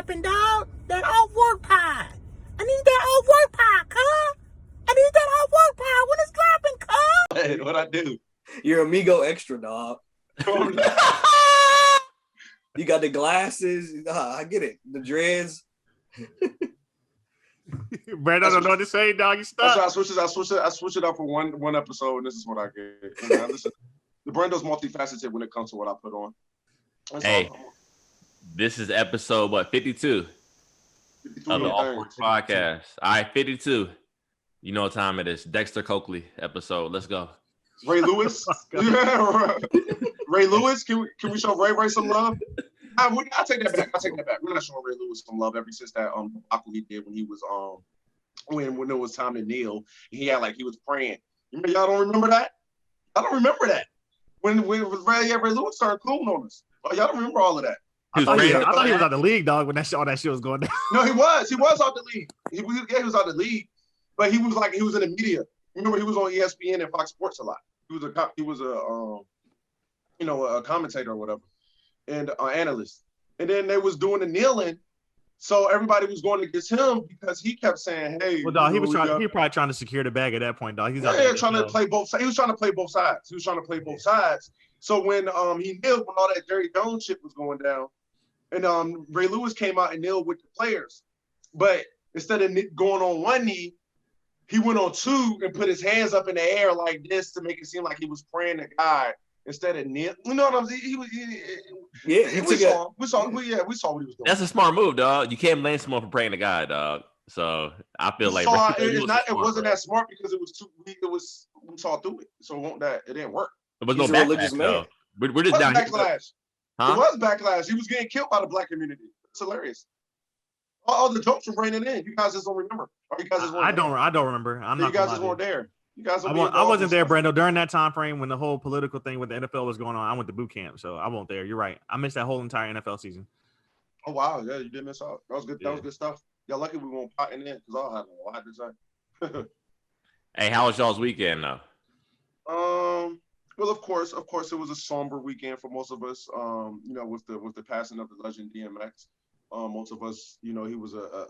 dropping, dog. That off-work pie. I need that off-work pie, cuz. I need that off-work pie when it's dropping, cuz. Hey, what I do? You're Amigo extra, dog. You got the glasses. I get it. The dreads. Brandon don't know what to say, dog. You stuck. I switch it up for one episode, and this is what I get. You know, listen, the Brando's multifaceted when it comes to what I put on. That's hey, this is episode 52 of the Awkward Podcast. All right, 52. You know what time it is? Dexter Coakley episode. Let's go. Ray Lewis. Ray Lewis. Can we show Ray some love? I'll take that back. We're not showing Ray Lewis some love ever since that debacle he did when he was when it was time to kneel. He had he was praying. Y'all don't remember that? I don't remember that. When Ray Lewis started cooling on us. Oh, y'all don't remember all of that. I thought he was out the league, dog, when all that shit was going down. No, he was. He was out the league. He was out the league, but he was in the media. Remember, he was on ESPN and Fox Sports a lot. He was a commentator or whatever, and analyst. And then they was doing the kneeling, so everybody was going against him because he kept saying, "Hey." Well, dog, he was probably trying to secure the bag at that point, dog. He's trying to play both sides. He was trying to play both sides. So when he kneeled, when all that Jerry Jones shit was going down, and Ray Lewis came out and kneeled with the players, but instead of going on one knee, he went on two and put his hands up in the air like this to make it seem like he was praying to God instead of kneel. You know what I'm saying? We saw what he was doing. That's a smart move, dog. You can't blame someone for praying to God, dog. So I feel like it wasn't that smart because it was too. We saw through it, so it didn't work. There was no backlash, though. We're just down backlash. Huh? It was backlash. He was getting killed by the black community. It's hilarious. All the jokes were raining in. You guys just don't remember. Or you guys just I don't remember. You guys just weren't there. You guys. I wasn't there, Brando, during that time frame when the whole political thing with the NFL was going on. I went to boot camp, so I wasn't there. You're right. I missed that whole entire NFL season. Oh wow, yeah, you did miss out. That was good. That was good stuff. Y'all lucky we won't pot in because I'll have a lot to say. Hey, how was y'all's weekend though? Well, of course, it was a somber weekend for most of us. With the passing of the legend DMX. Most of us, he was a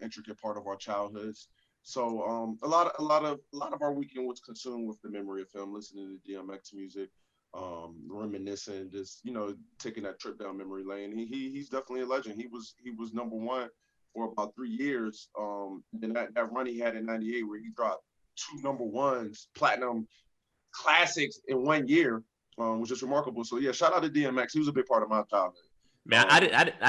intricate part of our childhoods. So a lot of our weekend was consumed with the memory of him, listening to DMX music, reminiscing, just taking that trip down memory lane. He's definitely a legend. He was number one for about 3 years. And that run he had in '98 where he dropped 2 number ones, platinum classics in 1 year, was just remarkable. So yeah, shout out to DMX. He was a big part of my childhood. Man, I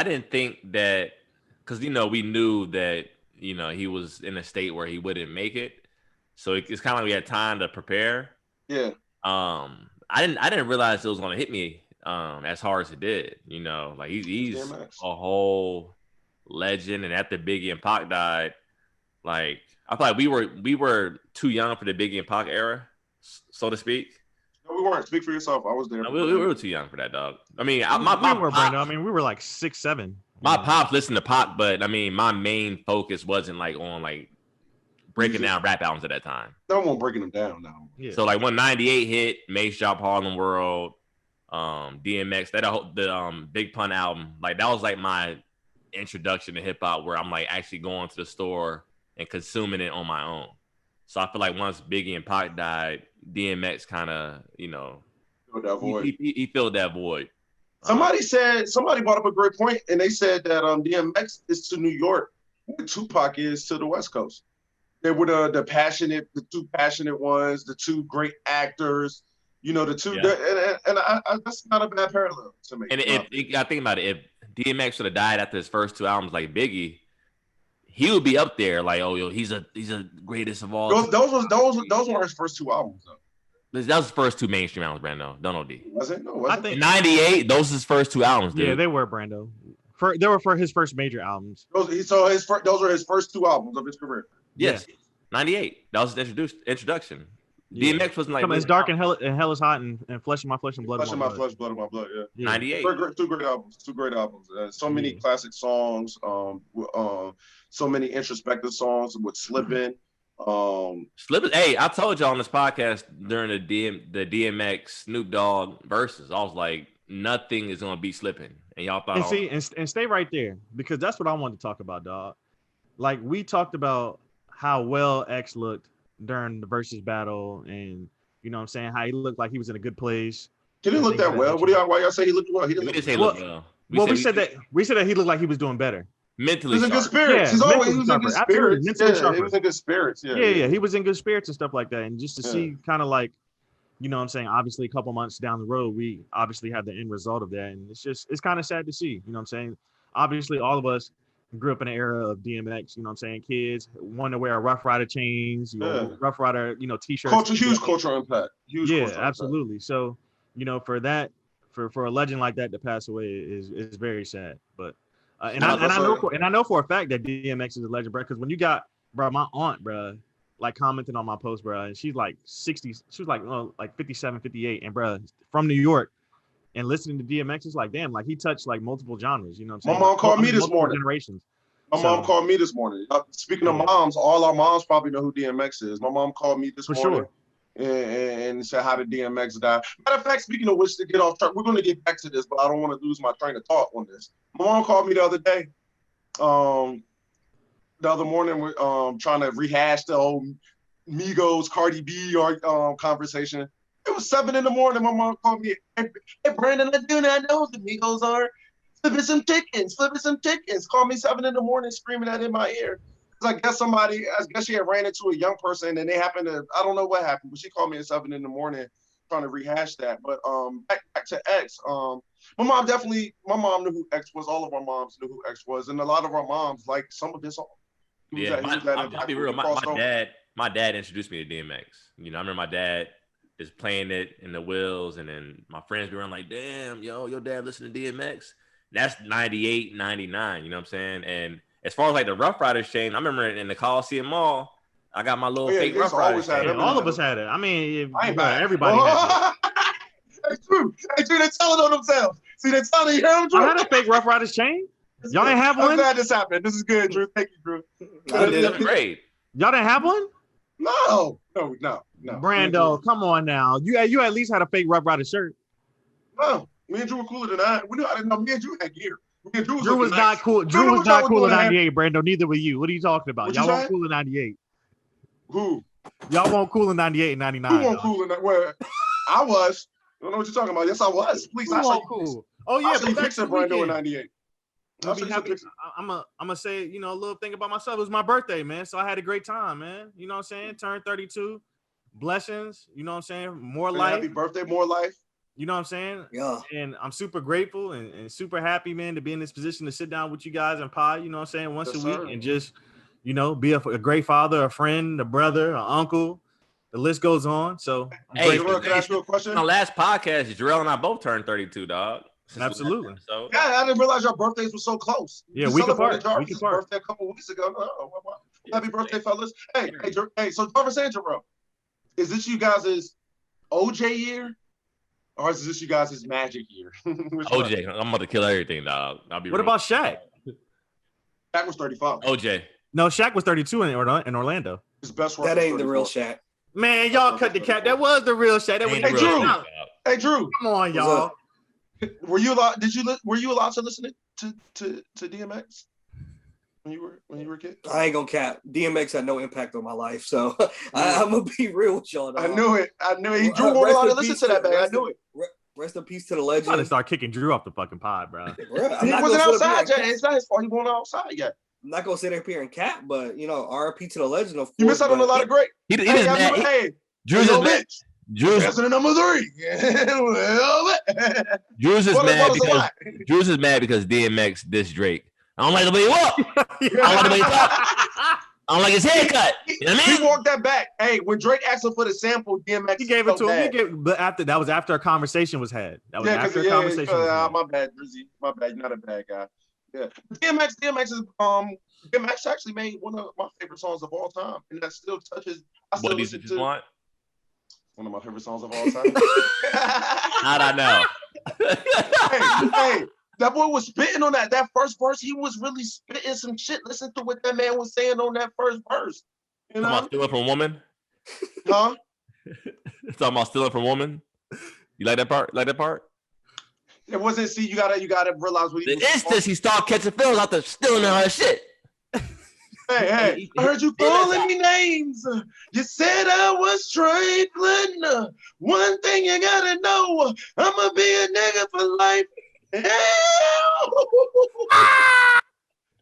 didn't think that, because we knew that he was in a state where he wouldn't make it, so it's kind of like we had time to prepare. Yeah. I didn't realize it was gonna hit me as hard as it did. He's DMX. A whole legend, and after Biggie and Pac died, I feel like we were too young for the Biggie and Pac era, so to speak. No, we weren't. Speak for yourself. I was there. No, we were too young for that, dog. I mean, we were like 6, 7. My pops listened to Pac, but I mean, my main focus wasn't on breaking down rap albums at that time. No one breaking them down now. Yeah. So when '98 hit, Mace dropped Harlem World, DMX, the Big Pun album, that was my introduction to hip hop, where I'm actually going to the store and consuming it on my own. So I feel like once Biggie and Pac died, DMX kind of, filled that void. He filled that void. Somebody brought up a great point, and they said that DMX is to New York what Tupac is to the West Coast. They were the two passionate ones, the two great actors, the two. Yeah. And that's not a bad parallel to me. And I think about it, if DMX would have died after his first 2 albums like Biggie, he would be up there he's a greatest of all. Those were his first 2 albums though. That was his first 2 mainstream albums, Brando. Don't OD. Was it? No, wasn't it? In '98, those are his first 2 albums, dude. Yeah, they were, Brando. They were for his first major albums. Those are his first 2 albums of his career. Yes, yeah. '98. That was his introduction. Yeah. DMX wasn't It's Dark and Hell is Hot and Flesh of My Flesh and Blood of My Blood. Blood of My Blood. Yeah. 98. Two great albums. So many classic songs. So many introspective songs with Slippin'. Slippin'. Hey, I told y'all on this podcast during the DMX Snoop Dogg verses, I was like, nothing is gonna beat Slippin'. and y'all thought, And see, and stay right there because that's what I wanted to talk about, dog. Like we talked about how well X looked during the versus battle, and you know what I'm saying, how he looked like he was in a good place. He didn't look that well. Why y'all say he looked well? He we didn't didn't look say well. look well. We said that he looked like he was doing better. Mentally He was in good sharp. spirits. Yeah, He was in good sharper. Absolutely, spirits. mentally Yeah, sharper. he was in good spirits. Yeah, he was in good spirits and stuff like that. And just to Yeah. see kind of like, you know what I'm saying, obviously a couple months down the road, we obviously have the end result of that. And it's kind of sad to see, you know what I'm saying? Obviously, all of us grew up in an era of DMX, you know what I'm saying? Kids want to wear Rough Rider chains, Rough Rider, t-shirts. Huge cultural impact. Absolutely. So, for that, for a legend like that to pass away is very sad. But I know for a fact that DMX is a legend, bro. Because when you got, bro, my aunt, bro, like commenting on my post, bro, and she's like 60, she was like 57, 58, and bro, from New York, and listening to DMX is like, damn, like he touched like multiple genres. You know what I'm saying? My mom called me this morning. Generations. Mom called me this morning. Speaking of moms, all our moms probably know who DMX is. My mom called me this morning. Sure. And said how did DMX die. Matter of fact, speaking of which, to get off track, we're going to get back to this, but I don't want to lose my train of thought on this. My mom called me the other day. The other morning, we're trying to rehash the old Migos, Cardi B conversation. It was 7 a.m. My mom called me. Hey, Brandon, I do not know who the Migos are. Flipping some chickens. Called me 7 a.m. screaming that in my ear. I guess she had ran into a young person and they happened to, I don't know what happened, but she called me at 7 a.m. trying to rehash that. But back to X. My mom knew who X was. All of our moms knew who X was. And a lot of our moms liked some of his songs. I'll be real. My dad introduced me to DMX. I remember my dad just playing it in the wheels, and then my friends be around like, damn, your dad listened to DMX. That's 98, 99, you know what I'm saying? And as far as like the Rough Riders chain, I remember in the Coliseum Mall, I got my little fake Rough Riders chain. All of us had it. I mean, everybody had it. That's true. They're telling on themselves. See, they're telling you. I had a fake Rough Riders chain. Y'all didn't have one? I'm glad this happened. This is good, Drew. Thank you, Drew. That's great. Y'all didn't have one? No. Brando, come on now. You at least had a fake Rough Rider shirt. No, me and Drew were cooler than I. I didn't know. Me and Drew had gear. Drew was not cool. Drew was not cool in 98, Brando. Neither were you. What are you talking about? Y'all weren't cool in 98. Who? Y'all weren't cool in 98 and 99. Who weren't cool in that? Well, I was. I don't know what you're talking about. Yes, I was. Please, I saw cool. Oh yeah, but back to Brando in 98. I'm gonna say, a little thing about myself. It was my birthday, man. So I had a great time, man. You know what I'm saying? Turned 32. Blessings. You know what I'm saying? More life. Happy birthday, more life. You know what I'm saying? Yeah. And I'm super grateful and super happy, man, to be in this position to sit down with you guys and pod, you know what I'm saying, once a week and just, be a great father, a friend, a brother, an uncle. The list goes on. So, hey, can I ask you a question? On the last podcast, Jarrell and I both turned 32, dog. Absolutely. So yeah, I didn't realize your birthdays were so close. Yeah, we could part. Birthday a couple weeks ago. Happy birthday, fellas. Hey, so Jarvis and Jarrell, is this you guys' OJ year? Or is this you guys' magic year? OJ, I'm about to kill everything, dog. What about Shaq? Shaq was 35. OJ. No, Shaq was 32 in Orlando. His best work. That ain't the real Shaq. Man, y'all cut the cap. That was the real Shaq. Hey, Drew. Come on, y'all. Were you allowed? Were you allowed to listen to DMX when you were a kid? I ain't gonna cap. DMX had no impact on my life, so I'm gonna be real with y'all. Dog. I knew it. He Drew won't allow to listen to that, man. I knew it. Rest in peace to the legend. I'm gonna start kicking Drew off the fucking pod, bro. He wasn't outside yet. It's not his fault. He wasn't outside yet. I'm not gonna sit up here and cap, but RIP to the legend. Of course, you missed out on a lot of great. Drew's is mad. Drew's number 3. Drew's is mad because DMX dissed Drake. I don't like the way he walk. I don't like the way he talk. I don't like his haircut. You know what I mean? He walked that back. Hey, when Drake asked him for the sample, DMX he gave it to him. But that was after a conversation was had. That was after a conversation. My bad, Drizzy. My bad. You're not a bad guy. Yeah, DMX actually made one of my favorite songs of all time, and that still touches. What these bitches want? One of my favorite songs of all time. How'd I know? hey, that boy was spitting on that first verse. He was really spitting some shit. Listen to what that man was saying on that first verse. You know? Talking about stealing from woman? Huh? Talking about stealing from woman? You like that part? It wasn't. See, you gotta realize what he The was. instance he started catching feels after stealing her shit. Hey, I heard you calling me names. You said I was trifling. One thing you gotta know, I'ma be a nigga for life.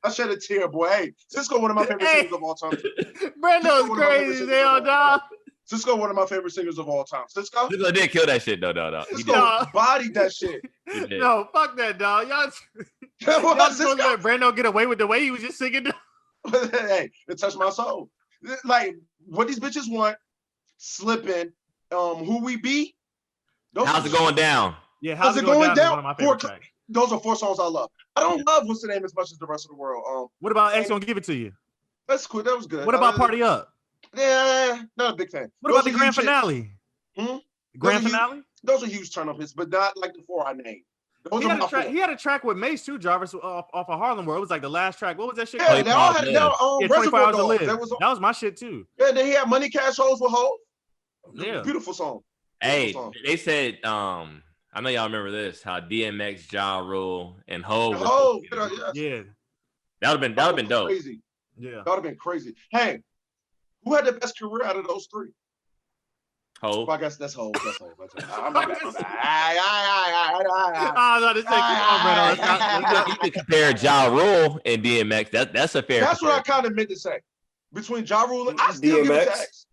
I shed a tear, boy. Hey, Cisco, one of my favorite singers of all time. Brando's crazy as hell, dog. Cisco, one of my favorite singers of all time. Cisco Did kill that shit, no. Cisco bodied that shit. No, fuck that, dog. Y'all supposed to let Brando get away with the way he was just singing. Hey, it touched my soul. Like what these bitches want, slipping. Who we be? How's it going down? Yeah, how's it going down? One of my favorite tracks. Those are 4 songs I love. I don't love What's the Name as much as the rest of the world. What about X Gonna Give It To You? That's cool. That was good. What about Party Up? Yeah, not a big fan. What about the grand finale? Grand finale? Those are huge turn up hits, but not like the 4 I named. He had a track with Mace too, Jarvis, off of Harlem World. It was like the last track. What was that shit? Yeah, they all had 24 Hours to Live. That was my shit too. Yeah, then he had Money Cash Hoes with Hov. Yeah, beautiful song. Hey, they said, I know y'all remember this, how DMX, Ja Rule, and Hov. Yeah. That would have been dope. Crazy. Yeah. That would have been crazy. Hey, who had the best career out of those 3? Hov. Well, I guess that's Hov. That's Hov. You can compare Ja Rule and DMX. That's a fair. That's what I kind of meant to say. Between Ja Rule and I still give it to X.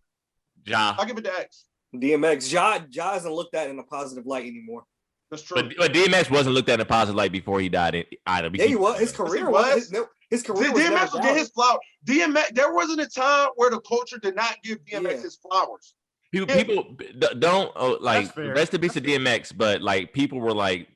Ja. I give it to X. DMX. Ja isn't looked at in a positive light anymore. That's true. But DMX wasn't looked at in a positive light before he died either. Yeah, he was. His career was. His career was DMX would get his flowers. DMX. There wasn't a time where the culture did not give DMX his flowers. People don't like rest in peace to DMX, but like people were like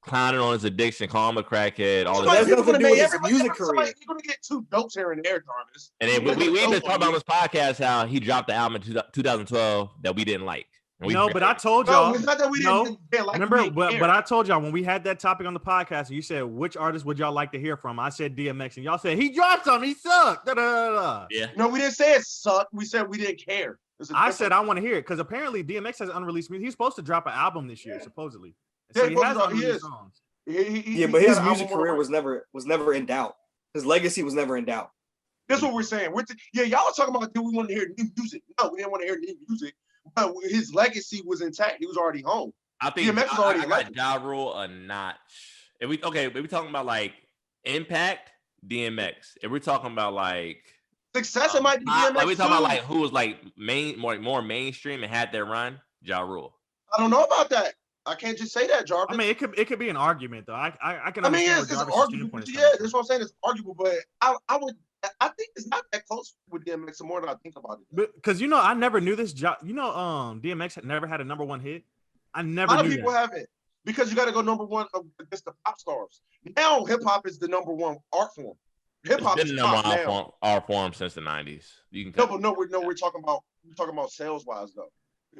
clowning on his addiction, calling him a crackhead. All that. That's nothing to do with his music career. You're gonna get 2 dopes here and there, Jarvis. And then we even talked about on this podcast how he dropped the album in 2012 that we didn't like. No, but I told y'all. No, it's not that we didn't like. Remember, but I told y'all when we had that topic on the podcast, and you said which artist would y'all like to hear from? I said DMX, and y'all said he dropped something. He sucked. Yeah. No, we didn't say it sucked. We said we didn't care. I said I want to hear it because apparently DMX has unreleased music. He's supposed to drop an album this year, supposedly. So he has unreleased songs. But his music career was never in doubt. His legacy was never in doubt. That's what we're saying. Y'all are talking about do we want to hear new music? No, we didn't want to hear new music. But his legacy was intact. He was already home. I think DMX was already I got Ja Rule a notch. If we talking about like impact, DMX. If we're talking about like success, it might be DMX. Like we talking about like who was like more mainstream and had their run, Ja Rule. I don't know about that. I can't just say that, Jarvis. I mean, it could be an argument though. I can. I mean, it's arguable. Yeah, that's what I'm saying. It's arguable, but I think it's not that close with DMX. The more that I think about it, because I never knew this. DMX had never had a number 1 hit. I never. A lot of people haven't because you got to go number 1 against the pop stars. Now hip hop is the number 1 art form. Hip hop is the number 1 art form since the 90s. You can we're talking about sales wise though.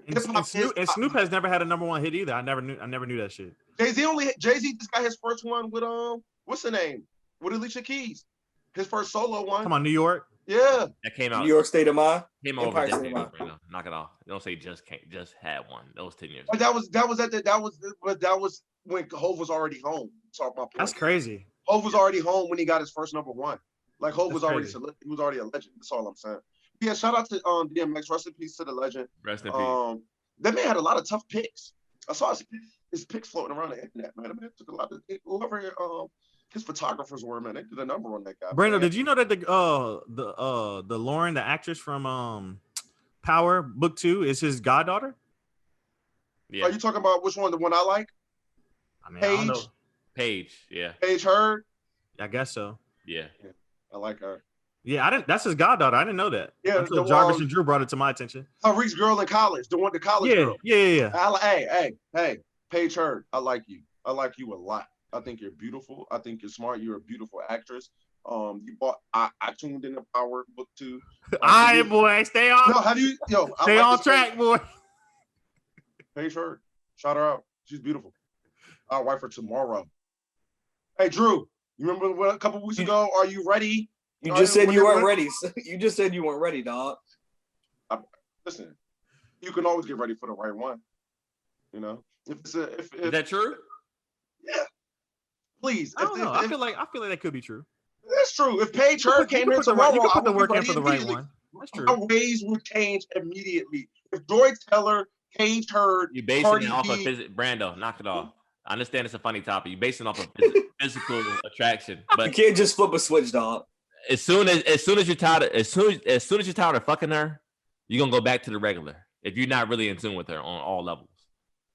And Snoop has never had a number 1 hit either. I never knew that shit. Jay-Z just got his first one with what's the name? With Alicia Keys. His first solo one. Come on, New York. Yeah. That came out. New York State of Mind. Came over right now. Knock it off. Don't say just had one. That was 10 years. But that was when Hov was already home. That's crazy. Hov was already home when he got his first number 1. Like Hov was already a legend. That's all I'm saying. Yeah, shout out to DMX. Rest in peace to the legend. Rest in peace. That man had a lot of tough picks. I saw his picks floating around the internet, man. It took a lot of whoever his photographers were, man. They did a number on that guy. Brando, did you know that the Lauren, the actress from Power Book 2, is his goddaughter? Yeah. Are you talking about which one? The one I like? I mean, I don't know. Paige, yeah. Paige Heard? I guess so. Yeah. I like her. Yeah, that's his goddaughter. I didn't know that. Yeah, until Jarvis and Drew brought it to my attention. Tariq's girl in college, the college girl. Yeah. Hey, Paige Heard, I like you. I like you a lot. I think you're beautiful. I think you're smart. You're a beautiful actress. I tuned in the Power Book 2. All right, boy, stay on. No, stay on track, boy. Paige Heard, shout her out. She's beautiful. I'll wife her tomorrow. Hey, Drew, you remember a couple weeks ago? Are you ready? You just said you weren't ready. You just said you weren't ready, dog. Listen, you can always get ready for the right one. Is that true? Yeah. Please. I don't know. I feel like that could be true. That's true. If Paige Heard came here tomorrow, you can I put the would work be in ready for the right immediately. one. That's true. My ways would change immediately. If Joy Teller, Paige Heard, You basing Cardi it off B, of Brando, knock it off. I understand it's a funny topic. You basing it off of physical attraction, You but can't just flip a switch, dog. as soon as you're tired of fucking her, you're gonna go back to the regular. If you're not really in tune with her on all levels.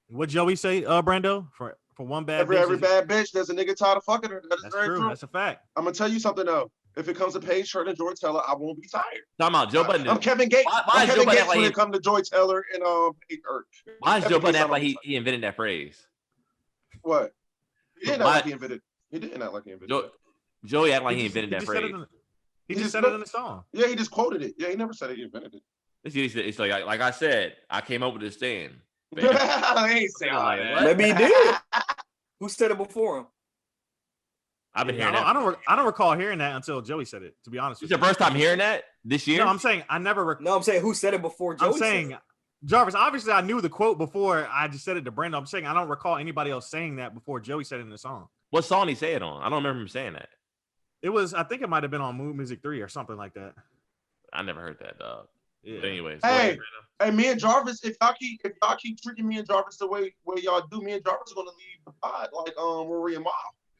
What Joey say, Brando? For one bad every bitch. bad bitch, there's a nigga tired of fucking her. That's very true. That's a fact. I'm gonna tell you something though. If it comes to Paige Heard and Joy Teller, I won't be tired. Talking about Joe Budden. I'm Kevin Gates. Why is Joe Budden when it comes to Joy Teller and Paige Heard? Why is Joe Budden act like he invented that phrase? What? He didn't act like he invented. He didn't act like he invented. Joey act like he invented that phrase. He just said it in the song. Yeah, he just quoted it. Yeah, he never said he invented it. It's like I said, I came up with this thing. I ain't saying that. Maybe he did. Who said it before him? I've been hearing that. I don't recall hearing that until Joey said it. To be honest, It's your first time hearing that this year. No, I'm saying I never. No, I'm saying who said it before Joey. I'm saying Jarvis. Obviously, I knew the quote before I just said it to Brandon. I'm saying I don't recall anybody else saying that before Joey said it in the song. What song he say it on? I don't remember him saying that. It was. I think it might have been on Mood Music 3 or something like that. I never heard that, dog. Yeah. But anyways, hey, me and Jarvis, if y'all keep treating me and Jarvis the way y'all do, me and Jarvis are gonna leave the pod like Rory and Ma.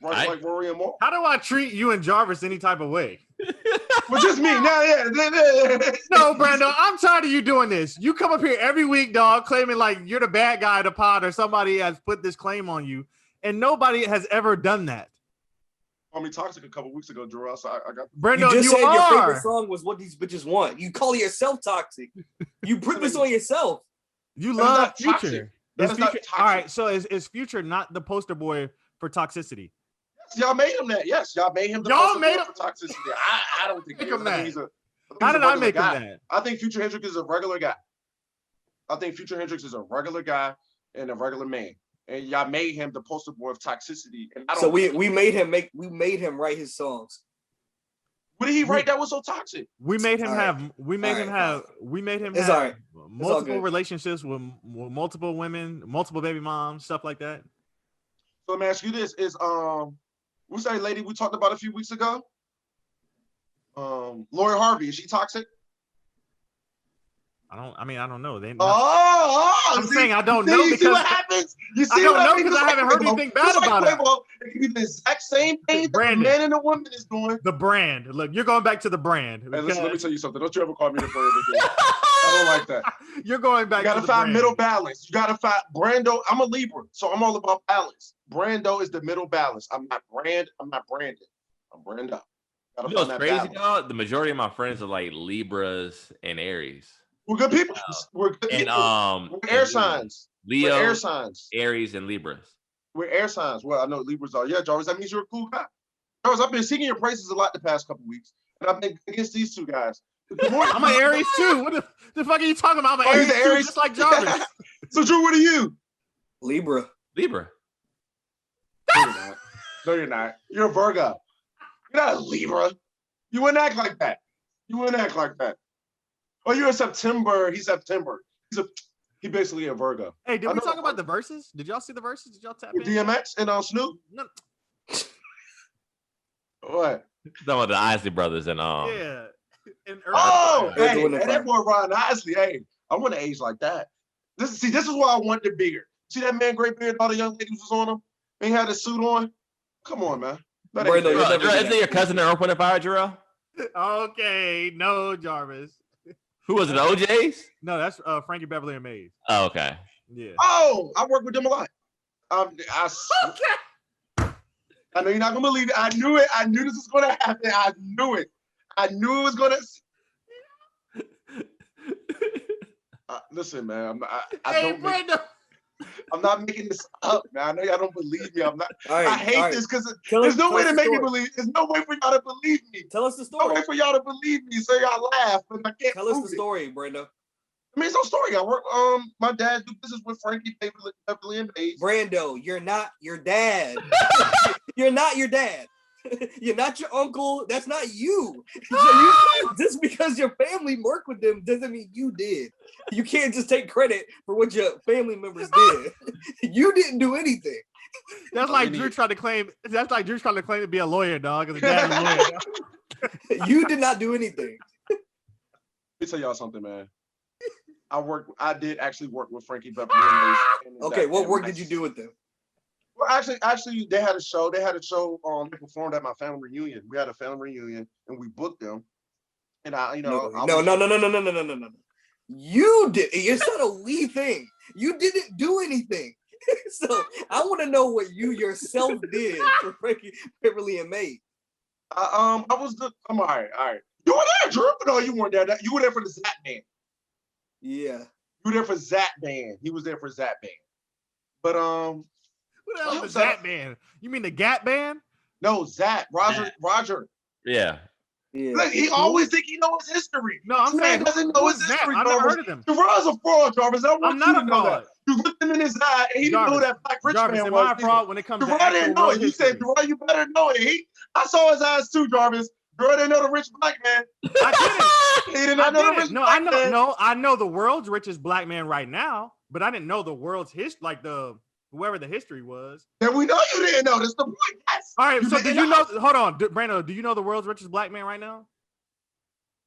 Right, like Rory and Ma. How do I treat you and Jarvis any type of way? Well, just me. Yeah. No, Brando, I'm tired of you doing this. You come up here every week, dog, claiming like you're the bad guy of the pod or somebody has put this claim on you, and nobody has ever done that. Called me toxic a couple weeks ago, Jarrell. So I got. Brando, you just said your favorite song was "What These Bitches Want." You call yourself toxic. You put this on yourself. You love Future. Is Future. All right, so is Future not the poster boy for toxicity? Yes, y'all made him that. Yes, y'all made him the poster boy for toxicity. I don't think make him that. How did I make him that? I think Future Hendrix is a regular guy. I think Future Hendrix is a regular guy and a regular man. And y'all made him the poster boy of toxicity. And I don't. So we made him write his songs. What did he write that was so toxic? We made him have multiple relationships with multiple women, multiple baby moms, stuff like that. So let me ask you this: Is what's that lady we talked about a few weeks ago? Lori Harvey, is she toxic? I don't know. I'm saying I don't know because what happens. You see I don't know because I haven't heard anything bad about it. It can be the exact same thing that the man and the woman is doing. The brand. Look, you're going back to the brand. Hey, listen, let me tell you something. Don't you ever call me the brand again. I don't like that. You're going back. You gotta find middle balance. You gotta find Brando. I'm a Libra, so I'm all about balance. Brando is the middle balance. I'm not brand. I'm not branded. I'm Brando. You know what's crazy, dog? The majority of my friends are like Libras and Aries. We're good people. We're good people. We're air signs. Leo, we're air signs. Aries, and Libras. We're air signs. Well, I know Libras are. Yeah, Jarvis, that means you're a cool guy. Jarvis, I've been singing your praises a lot the past couple weeks, and I've been against these two guys. I'm an Aries too. What the fuck are you talking about? I'm an Aries too, just like Jarvis. So, Drew, what are you? Libra. No, you're not. No, you're not. You're a Virgo. You're not a Libra. You wouldn't act like that. Oh, you're a September. He's September. He basically a Virgo. Hey, did we talk about the verses? Did y'all see the verses? Did y'all tap in? DMX and Snoop? No. What? Talking about the Isley brothers and yeah. That boy Ron Isley. Hey, I want to age like that. This is why I want the bigger. See that man, great beard, all the young ladies was on him. He had a suit on. Come on, man. Isn't your cousin in Earth, Wind & Fire, Jarrell? Okay, no, Jarvis. Who was it, the OJs? No, that's Frankie Beverly and Maze. Oh, okay. Yeah. Oh, I work with them a lot. Okay. I know you're not gonna believe it. I knew it. I knew this was gonna happen. I knew it. I knew it was gonna. Listen, man. I'm not making this up, man. I know y'all don't believe me. I hate this because there's no way to make me believe. There's no way for y'all to believe me. Tell us the story. No way for y'all to believe me, so y'all laugh, but I can't. Tell us the story, Brando. I mean, it's no story. I work. My dad do business with Frankie Beverly and Maze. Brando, you're not your dad. You're not your dad. You're not your uncle. That's not you. Just because your family worked with them doesn't mean you did. You can't just take credit for what your family members did. You didn't do anything. That's like Drew trying to claim. That's like Drew trying to claim to be a lawyer, dog. Because his dad's a lawyer. You did not do anything. Let me tell y'all something, man. I did actually work with Frankie Beverly. Okay, what work did you do with them? Well, actually, they had a show. They they performed at my family reunion. We had a family reunion, and we booked them. And No. You did. It's not a we thing. You didn't do anything. So I want to know what you yourself did for Frankie Beverly and May. I'm all right. You were there, Drew? No, you weren't there. You were there for the Zap Band. Yeah. You were there for Zap Band. He was there for Zap Band. But Who the hell is the Zap Band? You mean the Gap Band? No, Zap. Roger. Yeah. Look, he always think he knows his history. No, I'm saying doesn't know his history. I've never heard of him. Jarrell's a fraud, Jarvis. I want I'm you not to a know fraud. that. You looked him in his eye, and he didn't know that Black Rich Jarvis, Man am was. I a fraud when it comes to Jarrell didn't know it. He said, Jarrell, you better know it. I saw his eyes too, Jarvis. Jarrell didn't know the rich black man. I He did not know the rich black man. I know the world's richest black man right now, but I didn't know the world's history, like whoever the history was. Then we know you didn't know. That's the point. Yes. All right, so did you know? Hold on, Brando. Do you know the world's richest black man right now?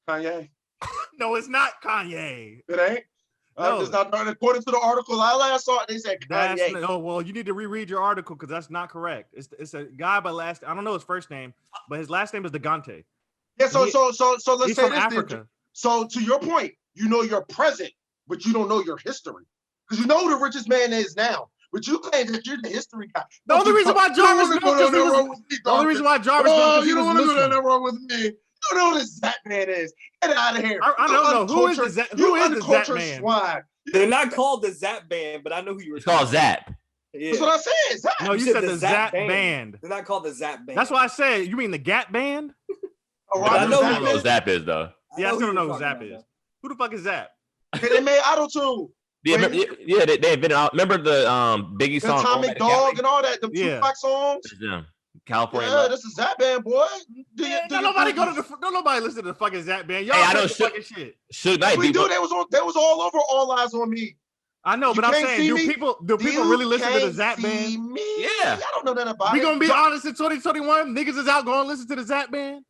Kanye. No, it's not Kanye. It ain't. No. It's not, according to the article I last saw, they said Kanye. Oh well, you need to reread your article because that's not correct. It's a guy by last. I don't know his first name, but his last name is Degante. Yeah. So let's He's say from this. Africa. So to your point, you know your present, but you don't know your history because you know who the richest man is now. But you claim that you're the history guy. The only reason why Jarvis knows because he was. The only reason why Jarvis knows because he was Muslim. You don't want to go wrong with me. You know who the Zap Man is. Get out of here. I don't know who is the Zap Man. Swine. They're not called the Zap Band, but I know who you were. It's called Zap. Yeah. That's what I said. Zap. No, you said the Zap Band. They're not called the Zap Band. That's why I said. You mean the Gap Band? Oh, I know who Zap is though. Yeah, I still don't know who Zap is. Who the fuck is Zap? They made Auto-Tune. Yeah, they've been out. Remember the Biggie song, Atomic Dog, and all that. The Tupac songs. Yeah. California. Yeah, this is Zap Band, boy. Don't nobody listen to the fucking Zap Band. Y'all I know fucking shit. Suge Knight. We do. They was all over All Eyes on Me. I know, but I'm saying, do people really listen to the Zap Band? Yeah. I don't know nothing about it. We gonna be honest in 2021. Niggas is out going to listen to the Zap Band.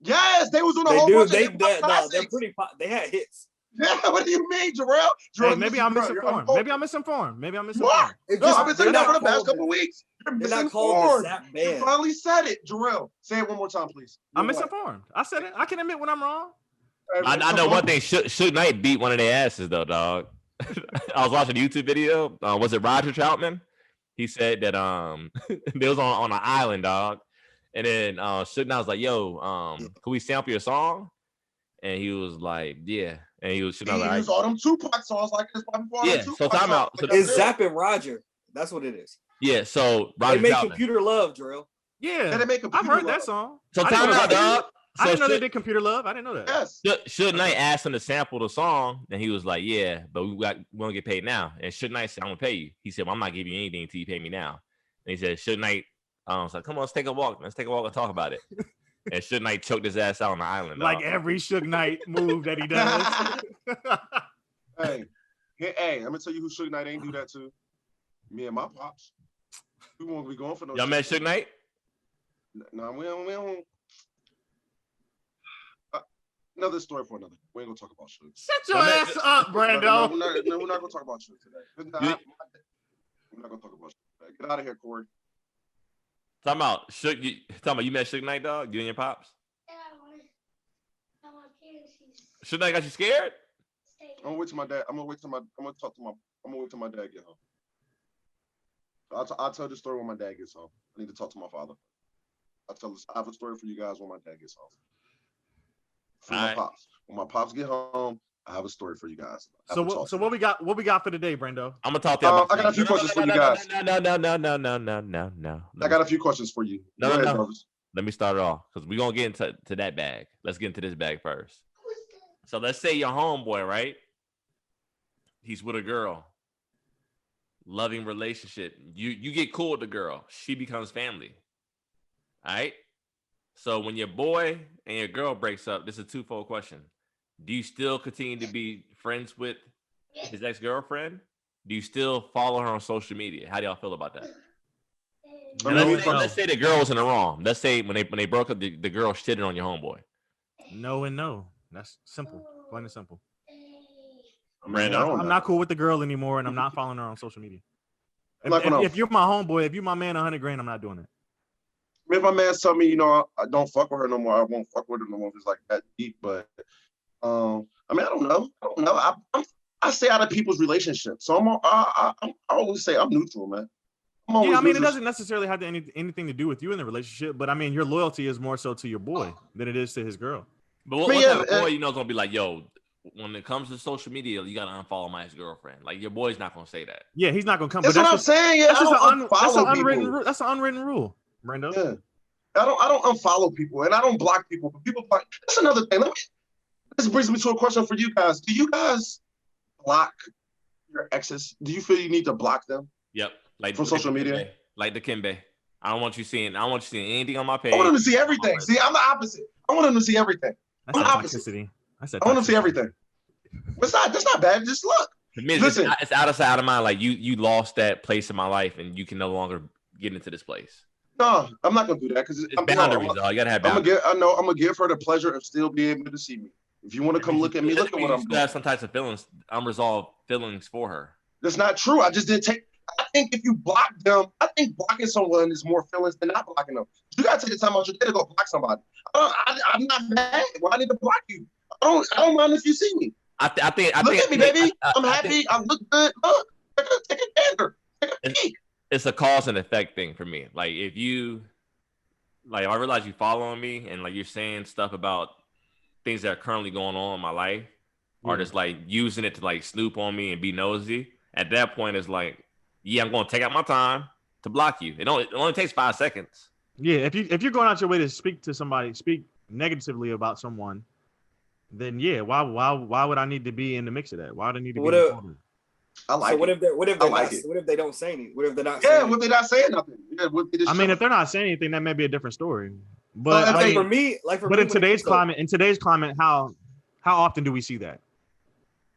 Yes, they was on a whole bunch of they're pretty. They had hits. Yeah, what do you mean, Jarrell? Hey, maybe I'm misinformed. Maybe I'm misinformed. No, I've been saying that for the past couple of weeks. They're not called the Zap Band. You finally said it, Jarrell. Say it one more time, please. I'm misinformed. I said it. I can admit when I'm wrong. I know one thing. Suge Knight beat one of their asses though, dog. I was watching a YouTube video. Was it Roger Troutman? He said that they was on an island, dog. And then Suge Knight was like, "Yo, can we sample your song?" And he was like, "Yeah." And he was like, all them Tupac songs like this. Yeah. So time out. So it's Zap and Roger. That's what it is. Yeah. So Roger they make Computer Love, Drill. Yeah. They make I've heard that song. So time out, dog. I didn't know they did Computer Love. I didn't know that. Yes. Suge Knight asked him to sample the song, and he was like, "Yeah, but we don't get paid now." And Suge Knight said, "I'm gonna pay you." He said, "Well, I'm not giving you anything until you pay me now." And he said, Suge Knight was like, "Come on, let's take a walk. Let's take a walk and talk about it." And Suge Knight choked his ass out on the island. Like every Suge Knight move that he does. Hey, I'm gonna tell you who Suge Knight ain't do that to. Me and my pops. We won't be going for no. Y'all met Suge Knight? No, we don't. Another story for another. We ain't gonna talk about Suge. Shut your ass up, Brando. No, we're not gonna talk about Suge today. We're not gonna talk about Suge today. Get out of here, Corey. Talking about Suge. You met Suge Knight, dog? You and your pops? Yeah, I want Suge Knight got you scared? I'm gonna wait till my dad. I'm gonna wait till my dad get home. I'll tell the story when my dad gets home. I need to talk to my father. I have a story for you guys when my dad gets home. My pops. When my pops get home, I have a story for you guys. So what we got? What we got for today, Brando? I'm gonna talk to you. I got a few questions for you guys. No. I got a few questions for you. No. Let me start it off because we're gonna get into that bag. Let's get into this bag first. So let's say your homeboy, right? He's with a girl. Loving relationship. You get cool with the girl. She becomes family. All right. So when your boy and your girl breaks up, this is a twofold question. Do you still continue to be friends with his ex-girlfriend? Do you still follow her on social media? How do y'all feel about that? I And mean, let's say the girl was in the wrong. Let's say when they broke up, the girl shitted on your homeboy. No and no. That's simple. Plain and simple. Brando, I'm not cool with the girl anymore, and I'm not following her on social media. Like If you're my homeboy, if you're my man, 100 grand, I'm not doing it. if my man tell me, you know, I don't fuck with her no more, I won't fuck with her no more if it's like that deep. But I mean, I don't know. I stay out of people's relationships, so I always say I'm neutral, man. Yeah, I mean, it doesn't necessarily have anything to do with you in the relationship, but I mean, your loyalty is more so to your boy than it is to his girl. But what type of boy you know is gonna be like, yo, when it comes to social media, you gotta unfollow my ex-girlfriend. Like your boy's not gonna say that. Yeah, he's not gonna come. That's what I'm saying. Yeah, that's an unwritten rule. That's an unwritten rule, Brando. Yeah. I don't unfollow people and I don't block people. But people block. That's another thing. This brings me to a question for you guys. Do you guys block your exes? Do you feel you need to block them? Yep. Like from social media? Like the Kimbe. I don't want you seeing anything on my page. I want them to see everything. See, I'm the opposite. I want them to see everything. I'm the opposite. I want them to see everything. That's not bad. Just look. To me, it's out of sight, out of mind. Like you lost that place in my life and you can no longer get into this place. No, I'm not gonna do that because it's boundaries, though. You gotta have boundaries. I'm gonna give her the pleasure of still being able to see me. If you want to come look at me, look at what I'm doing. Have some types of feelings, unresolved feelings for her. That's not true. I just didn't take. I think if you block them, I think blocking someone is more feelings than not blocking them. You gotta take the time out your day to go block somebody. I'm not mad. Why I need to block you? I don't mind if you see me. I think. Look at me, baby. I'm happy. I look good. Look, take a gander. Take a peek. It's a cause and effect thing for me. Like if I realize you following me and like you're saying stuff about things that are currently going on in my life, or just like using it to like snoop on me and be nosy. At that point, it's like, yeah, I'm going to take out my time to block you. It only takes 5 seconds. Yeah, if you're going out your way to speak to somebody, speak negatively about someone, then yeah, why would I need to be in the mix of that? Why would I need to be involved? I like. So what if they don't say anything? What if they're not? Yeah, what if they're not saying nothing? Yeah, I mean, if they're not saying anything, that may be a different story. But for me, in today's climate, how often do we see that?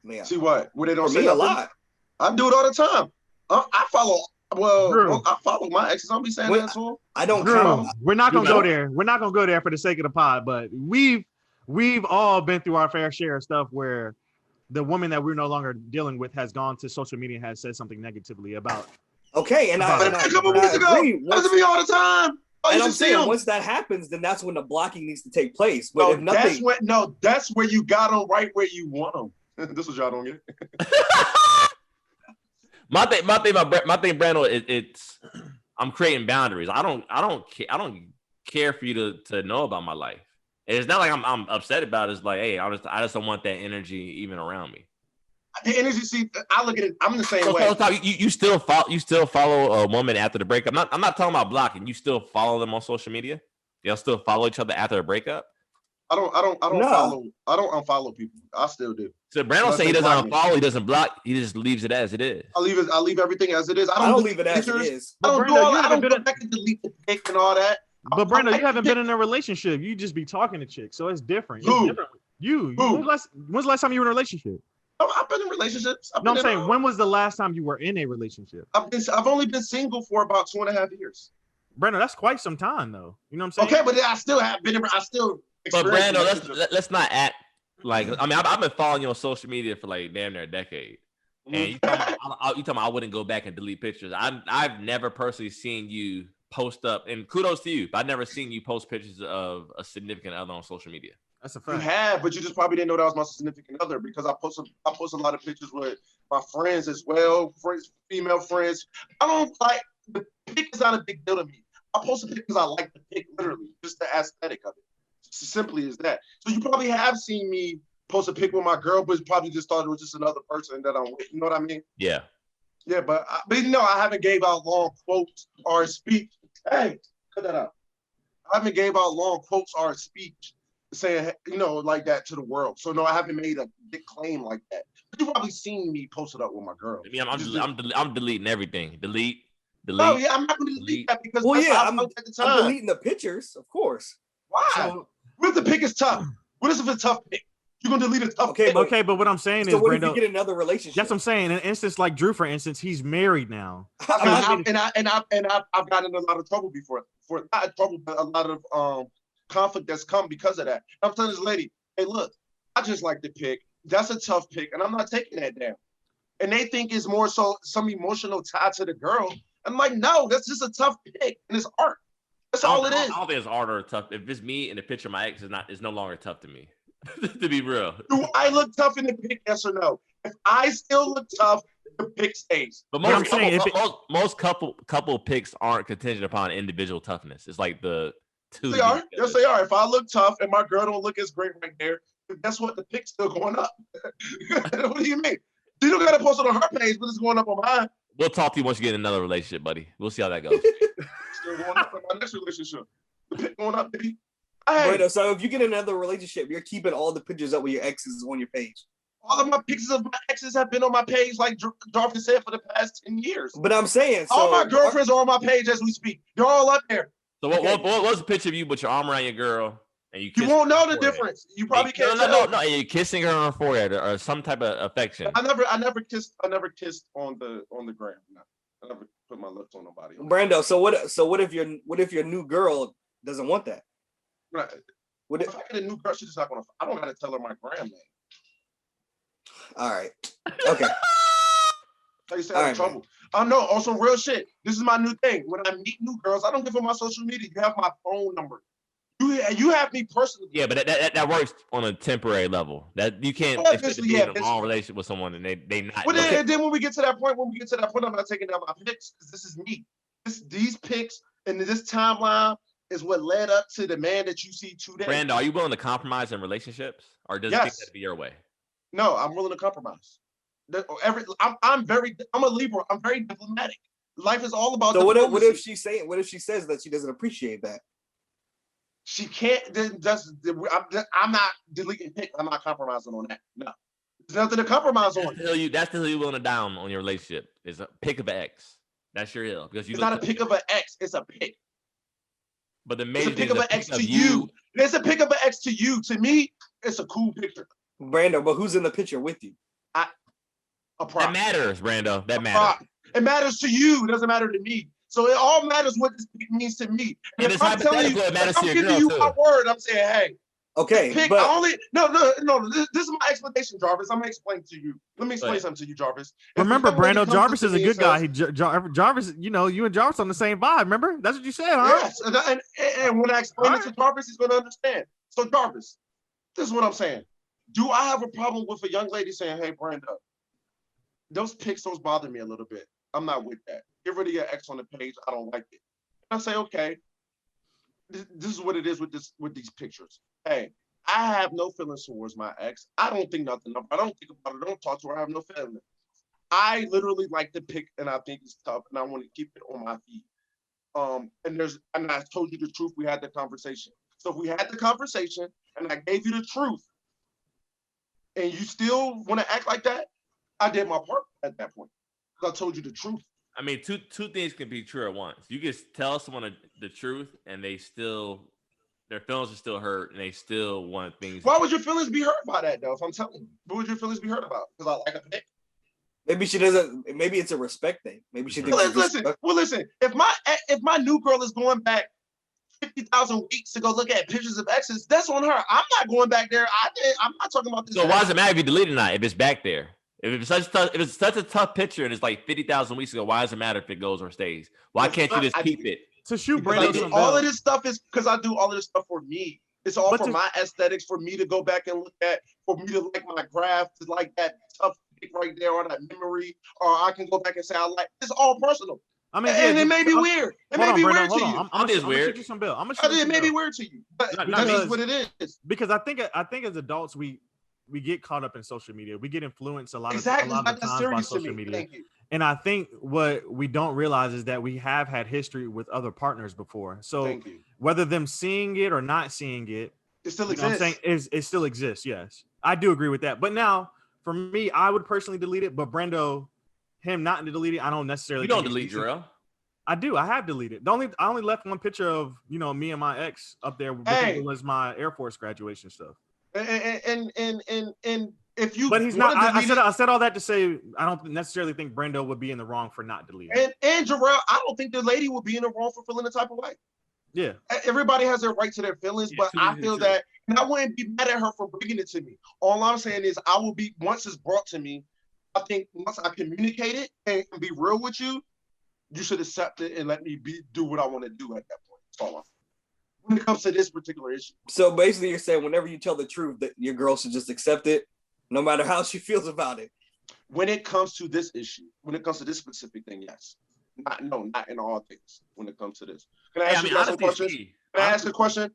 Yeah. See what? Where they don't say a lot. I do it all the time. I follow. I follow my exes. I'll be saying that to them. I don't. Drew, we're not gonna go there. We're not gonna go there for the sake of the pod. But we've all been through our fair share of stuff where the woman that we're no longer dealing with has gone to social media and has said something negatively about. Okay, and I agree. That's me all the time. And I'm saying once that happens, then that's when the blocking needs to take place. But if nothing, that's where you got them right where you want them. This is y'all don't get. My thing, Brando, it's I'm creating boundaries. I don't care for you to know about my life. And it's not like I'm upset about it. It's like, hey, I just don't want that energy even around me. The energy, see, I look at it. I'm the same way. You still follow a woman after the breakup. I'm not talking about blocking. You still follow them on social media. Y'all still follow each other after a breakup. I don't follow. I don't unfollow people. I still do. So Brandon say he doesn't unfollow. He doesn't block. He just leaves it as it is. I leave everything as it is. I don't leave it as it is. I don't do all that. I don't go back and delete the pic and all that. But Brandon, you haven't been in a relationship. You just be talking to chicks, so it's different. Who? You. When's the last time you were in a relationship? I've been in relationships. I'm saying, when was the last time you were in a relationship? I've only been single for about 2.5 years. Brandon, that's quite some time, though. You know what I'm saying? Okay, but I still have been. But Brandon, let's not act like. I mean, I've been following you on social media for like damn near a decade, and you talking about I wouldn't go back and delete pictures. I've never personally seen you post up, and kudos to you, but I've never seen you post pictures of a significant other on social media. That's a fact. You have, but you just probably didn't know that was my significant other because I post a lot of pictures with my friends as well, female friends. I don't like the pic is not a big deal to me. I post a pic because I like the pic, literally, just the aesthetic of it. It's as simply as that. So you probably have seen me post a pic with my girl, but you probably just thought it was just another person that I'm with. You know what I mean? Yeah. Yeah, but I haven't gave out long quotes or speech. Hey, cut that out. I haven't gave out long quotes or speech saying, like that to the world. So no, I haven't made a big claim like that. But you've probably seen me post it up with my girl. I mean, I'm deleting everything. Delete. Oh yeah, I'm not going to delete that because I'm deleting the pictures, of course. Why? So, what if the pic is tough? What if it's a tough pic? You're gonna delete a tough Okay, pic. Okay, but what I'm saying So is, what if Brando, you get another relationship? that's what I'm saying. In an instance like Drew, for instance, he's married now. I've gotten in a lot of trouble before. For not trouble, but a lot of conflict that's come because of that. I'm telling this lady, hey, look, I just like the pic. That's a tough pic, and I'm not taking that down. And they think it's more so some emotional tie to the girl. I'm like, no, that's just a tough pic, and it's art. That's all it is. I don't think it's art or tough. If it's me and the picture of my ex is no longer tough to me. To be real. Do I look tough in the pic? Yes or no? If I still look tough, the pic stays. But I'm saying, most couple picks aren't contingent upon individual toughness. It's like the two. They are. Yes, they are. If I look tough and my girl don't look as great right there, guess what? The pic's still going up. What do you mean? You don't got to post it on her page, but it's going up on mine. We'll talk to you once you get in another relationship, buddy. We'll see how that goes. Still going up in my next relationship. The pic going up, baby. Hey. Hey, So if you get another relationship, you're keeping all the pictures up with your exes on your page. all of my pictures of my exes have been on my page, like Jarvis said, for the past 10 years. But I'm saying, so All my girlfriends are on my page as we speak. They're all up there. So what was the picture of you with your arm around your girl and You won't know the difference. You probably can't tell. No, you're kissing her on her forehead or some type of affection. I never kissed on the gram. No. I never put my lips on nobody. Brando, so what if your new girl doesn't want that? Right. What If I get a new girl, she's just not gonna. I don't gotta tell her my gram name. All right. Okay. Like you said, I'm in trouble. I know. On some real shit. This is my new thing. When I meet new girls, I don't give them my social media. You have my phone number. You have me personally. Yeah, but that works on a temporary level. That you can't expect to be in a long relationship with someone and they not. But then when we get to that point, I'm not taking down my pics because this is me. These pics and this timeline is what led up to the man that you see today. Brando, are you willing to compromise in relationships, or does it have to be your way? No, I'm willing to compromise. I'm a Libra. I'm very diplomatic. Life is all about. So what if she says that she doesn't appreciate that? She can't. I'm not deleting pics. I'm not compromising on that. No, there's nothing to compromise on. That's the hill you're willing to die on your relationship. Is a pic of an ex. That's your hill because it's not a pic of an ex. It's a pic. But the it's a pic of an ex to you. It's a pic of an ex to you. To me, it's a cool picture. Brando, but who's in the picture with you? A prop. That matters, Brando. That matters. It matters to you. It doesn't matter to me. So it all matters what this pic means to me. And it's hypothetical. It matters to your girl, I'm giving you too. my word. I'm saying, hey. Okay, Pick, but no. This is my explanation, Jarvis. I'm gonna explain to you. Let me explain something to you, Jarvis. Remember, Brando, Jarvis is a good guy. Jarvis, you and Jarvis on the same vibe. Remember, that's what you said, huh? Yes, and when I explain it to Jarvis, he's gonna understand. So, Jarvis, this is what I'm saying. Do I have a problem with a young lady saying, "Hey, Brando, those pics bother me a little bit. I'm not with that. Get rid of your ex on the page. I don't like it." And I say, okay. This is what it is with these pictures. Hey, I have no feelings towards my ex. I don't think nothing of her. I don't think about her. I don't talk to her. I have no feelings. I literally like the pic and I think it's tough and I want to keep it on my feed. And I told you the truth. We had the conversation. So if we had the conversation and I gave you the truth and you still want to act like that, I did my part at that point. Because I told you the truth. I mean, two things can be true at once. You can tell someone the truth, and their feelings are still hurt, and they still want things. Why would your feelings be hurt by that, though? If I'm telling you, what would your feelings be hurt about? Because I like a pic. Maybe she doesn't. Maybe it's a respect thing. Maybe she thinks. Listen. If my new girl is going back 50,000 weeks to go look at pictures of exes, that's on her. I'm not going back there. I'm not talking about this. So why does it matter if you delete it or not? If it's back there. If it's such a tough picture and it's like 50,000 weeks ago, why does it matter if it goes or stays? Why can't you just keep it? To shoot Brando. All of this stuff is because I do all of this stuff for me. It's all for my aesthetics, for me to go back and look at, for me to like my graph, to like that tough pic right there or that memory, or I can go back and say I like. It's all personal. I mean, and it may be weird. It may be weird to you. I'm just weird. It may be weird to you, but that is what it is. Because I think as adults we get caught up in social media. We get influenced a lot of times by social media. And I think what we don't realize is that we have had history with other partners before. So whether them seeing it or not seeing it, it still exists. I'm saying it still exists. Yes, I do agree with that. But now, for me, I would personally delete it. But Brando, him not to delete it, I don't necessarily. You don't delete, Jarrell. I do. I have deleted. I only left one picture of me and my ex up there because it was my Air Force graduation stuff. And if you But he's not. want to delete I said all that to say I don't necessarily think Brendo would be in the wrong for not deleting. and Jarrell, I don't think the lady would be in the wrong for feeling the type of way. Yeah. Everybody has their right to their feelings, but I feel that, and I wouldn't be mad at her for bringing it to me. All I'm saying is, I will be, once it's brought to me, I think once I communicate it and be real with you, you should accept it and let me do what I want to do at that point. That's all I'm saying. When it comes to this particular issue. So basically, you're saying whenever you tell the truth, that your girl should just accept it, no matter how she feels about it. When it comes to this issue, when it comes to this specific thing, yes. Not in all things. When it comes to this, can I ask you guys some questions? Can I ask a question?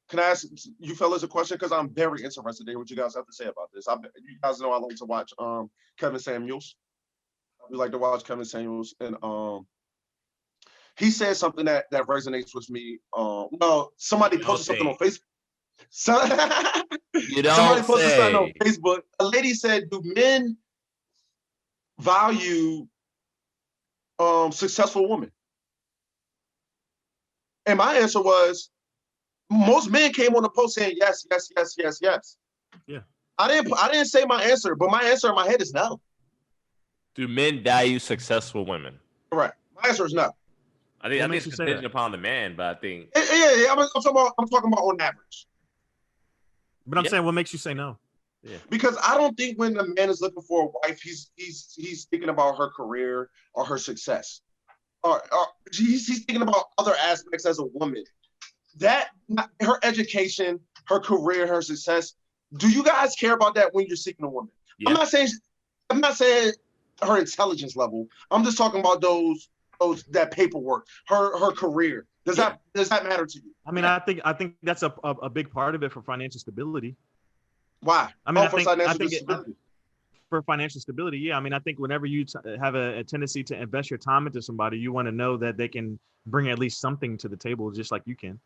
Can I ask you fellas a question? Because I'm very interested in what you guys have to say about this. You guys know I like to watch Kevin Samuels. We like to watch Kevin Samuels, and he said something that resonates with me. Well, somebody posted something on Facebook. Somebody posted something on Facebook. A lady said, "Do men value successful women?" And my answer was, most men came on the post saying yes, yes, yes, yes, yes. Yeah. I didn't say my answer, but my answer in my head is no. Do men value successful women? Correct. My answer is no. I think it's contingent upon the man, but I think yeah. I'm talking about on average. But I'm saying, what makes you say no? Yeah. Because I don't think when a man is looking for a wife, he's thinking about her career or her success, or he's thinking about other aspects as a woman. That her education, her career, her success. Do you guys care about that when you're seeking a woman? Yeah. I'm not saying her intelligence level. I'm just talking about that paperwork, her career. Does that matter to you? I mean, I think that's a big part of it for financial stability. Why? I mean, I think for financial stability, yeah. I mean, I think whenever you have a tendency to invest your time into somebody, you want to know that they can bring at least something to the table, just like you can.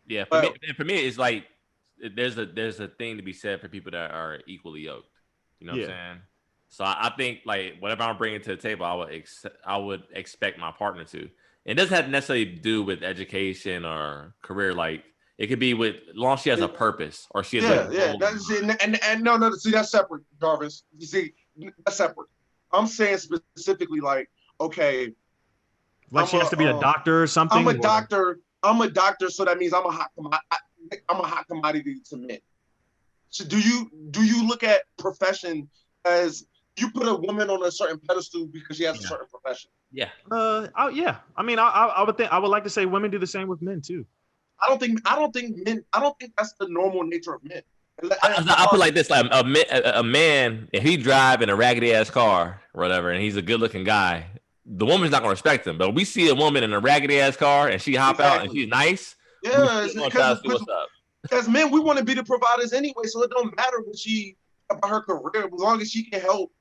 Yeah, for me, it's like there's a thing to be said for people that are equally yoked. You know what I'm saying? So I think like whatever I'm bringing to the table, I would expect my partner to. It doesn't have to necessarily do with education or career. Like it could be with, as long as she has a purpose or she has no. See, that's separate, Jarvis. You see, that's separate. I'm saying specifically, like, okay, like she has to be a doctor or something. I'm a doctor, so that means I'm a hot commodity to men. So do you look at profession as you put a woman on a certain pedestal because she has a certain profession? Yeah. Yeah. I mean, I would like to say women do the same with men too. I don't think that's the normal nature of men. I'll put it like this: like a man, if he drive in a raggedy ass car or whatever, and he's a good looking guy, the woman's not gonna respect him. But we see a woman in a raggedy ass car and she hop out and she's nice. Yeah, because as men, we want to be the providers anyway, so it don't matter what about her career, as long as she can help.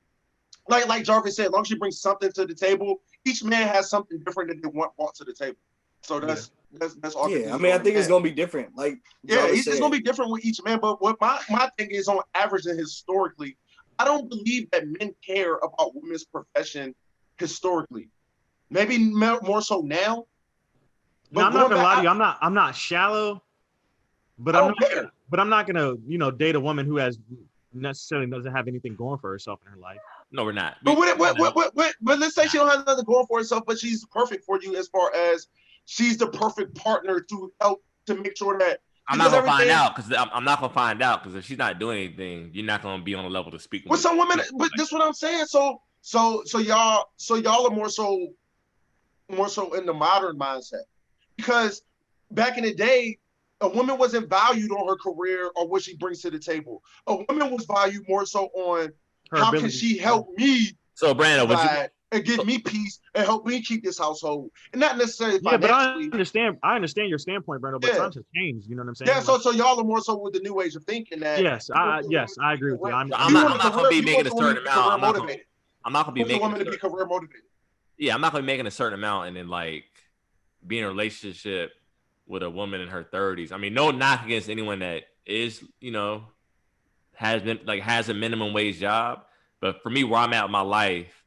Like Jarvis said, as long as she brings something to the table, each man has something different that they want brought to the table. So that's all. Yeah, I mean, I think it's gonna be different. Like it's gonna be different with each man. But what my thing is, on average and historically, I don't believe that men care about women's profession historically. Maybe more so now. No, I'm not gonna lie to you. I'm not shallow, but I'm not gonna date a woman who necessarily doesn't have anything going for herself in her life. No, we're not. But let's say she don't have nothing going for herself, but she's perfect for you as far as she's the perfect partner to help to make sure that I'm not gonna find out because if she's not doing anything, you're not gonna be on a level to speak with. Some women, but that's what I'm saying. So y'all are more so in the modern mindset, because back in the day, a woman wasn't valued on her career or what she brings to the table. A woman was valued more so on how can she help me. So Brando, and give me peace and help me keep this household, and not necessarily financially. Yeah, but I understand your standpoint, Brando. But times have changed. You know what I'm saying? Yeah. So y'all are more so with the new age of thinking that. Yes, I agree with you. I'm not going to be making a certain amount. I'm not going to be making a woman to be career motivated. Yeah, I'm not going to be making a certain amount and then like be in a relationship with a woman in her 30s. I mean, no knock against anyone that is, has a minimum wage job. But for me, where I'm at in my life,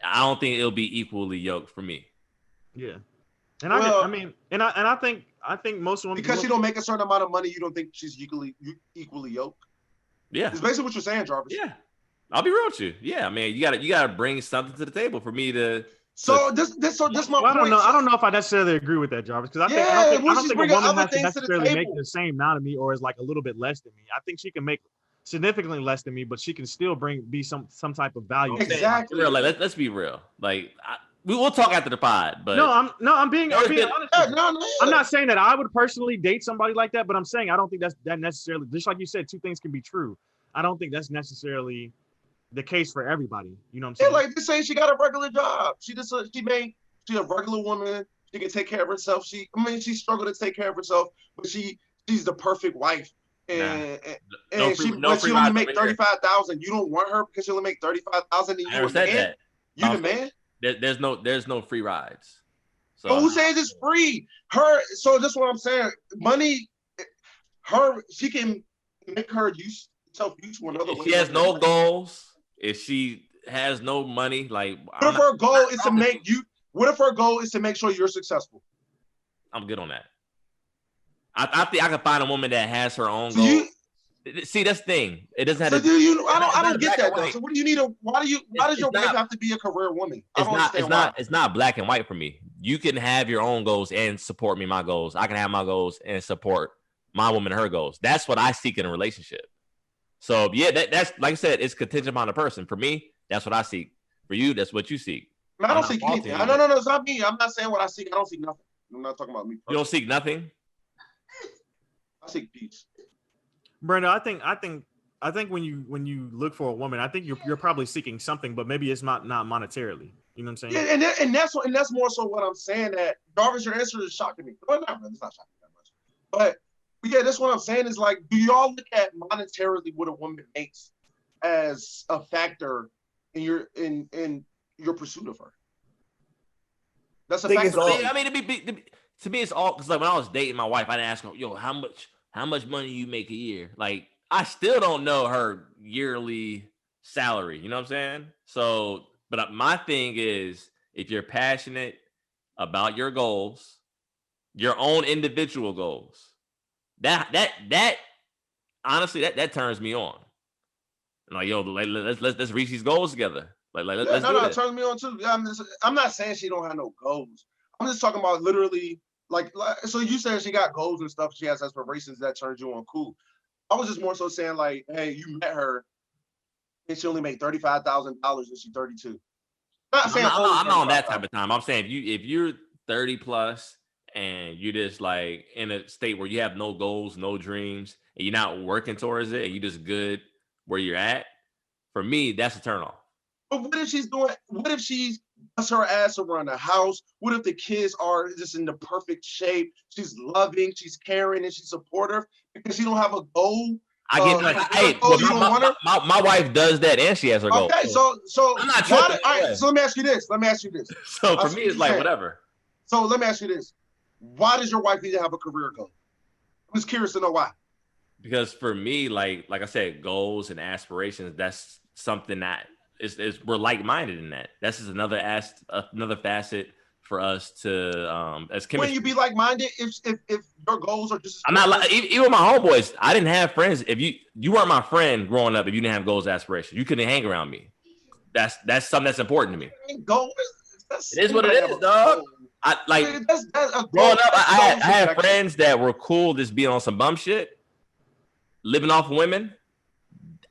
I don't think it'll be equally yoked for me. Yeah. And Well, I mean, and I think most women, because she don't make a certain amount of money, you don't think she's equally yoked. Yeah. It's basically what you're saying, Jarvis. Yeah. I'll be real with you. Yeah, I mean, you gotta bring something to the table for me to. So this my well, point. I don't know if I necessarily agree with that, Jarvis, because Yeah, I don't she's think a bringing woman other has to things to the necessarily make table. the same amount of me or is like a little bit less than me. I think she can make significantly less than me, but she can still be some type of value. Exactly. Real, like let's be real. Like we'll talk after the pod, but I'm being honest. No. I'm not saying that I would personally date somebody like that, but I'm saying I don't think that necessarily. Just like you said, two things can be true. I don't think that's necessarily the case for everybody. You know what I'm saying? Yeah, like this saying she got a regular job. She's a regular woman. She can take care of herself. She struggled to take care of herself, but she's the perfect wife. And she only make 35,000. You don't want her because she only make 35,000. I never said that. You the man. There's no free rides. So who says it's free? So that's what I'm saying. Money, she can make her self-useful in other ways. She has no goals. If she has no money, like what if her goal is to make you? What if her goal is to make sure you're successful? I'm good on that. I think I can find a woman that has her own goals. See, that's the thing. It doesn't have to. I don't get that though. So what do you need? Why does your wife have to be a career woman? It's not black and white for me. You can have your own goals and support me my goals. I can have my goals and support my woman her goals. That's what I seek in a relationship. So yeah, that's like I said, it's contingent upon the person. For me, that's what I seek. For you, that's what you seek. I don't seek anything. No, it's not me. I'm not saying what I seek. I don't seek nothing. I'm not talking about me. You don't seek nothing? I seek peace. Brenda, I think when you look for a woman, I think you're probably seeking something, but maybe it's not monetarily. You know what I'm saying? Yeah, and that's more so what I'm saying. That Jarvis, your answer is shocking me. Well, not really. It's not shocking that much. But yeah, that's what I'm saying. Is like, do y'all look at monetarily what a woman makes as a factor in your pursuit of her? That's a factor. I mean, to me, it's all because like when I was dating my wife, I'd ask her, "Yo, how much money you make a year?" Like, I still don't know her yearly salary. You know what I'm saying? So, but my thing is, if you're passionate about your goals, your own individual goals, that honestly, that turns me on. Like, yo, let's reach these goals together. Let's do it. It turns me on too. I'm not saying she don't have no goals. I'm just talking about literally, like so you said she got goals and stuff. She has aspirations that turns you on. Cool. I was just more so saying like, hey, you met her and she only made $35,000 and she's 32. I'm not on that type of time. I'm saying if you're 30 plus and you're just like in a state where you have no goals, no dreams, and you're not working towards it, and you're just good where you're at, for me, that's a turn off. But what if she's does her ass around the house? What if the kids are just in the perfect shape? She's loving, she's caring, and she's supportive because she don't have a goal. I get that. Hey, my wife does that, and she has her goal. Okay, so I'm not tripping. All right, so let me ask you this. So for me, it's like whatever. So let me ask you this: why does your wife need to have a career goal? I'm just curious to know why. Because for me, like I said, goals and aspirations, that's something that is we're like-minded in that. That's just another facet for us to as chemistry. When you be like-minded, if your goals are just, I'm not like even my homeboys. I didn't have friends. If you weren't my friend growing up, if you didn't have goals, aspirations, you couldn't hang around me. That's something that's important to me. Goals. It is what it is, dog. I like growing up. I had friends that were cool, just being on some bum shit, living off women.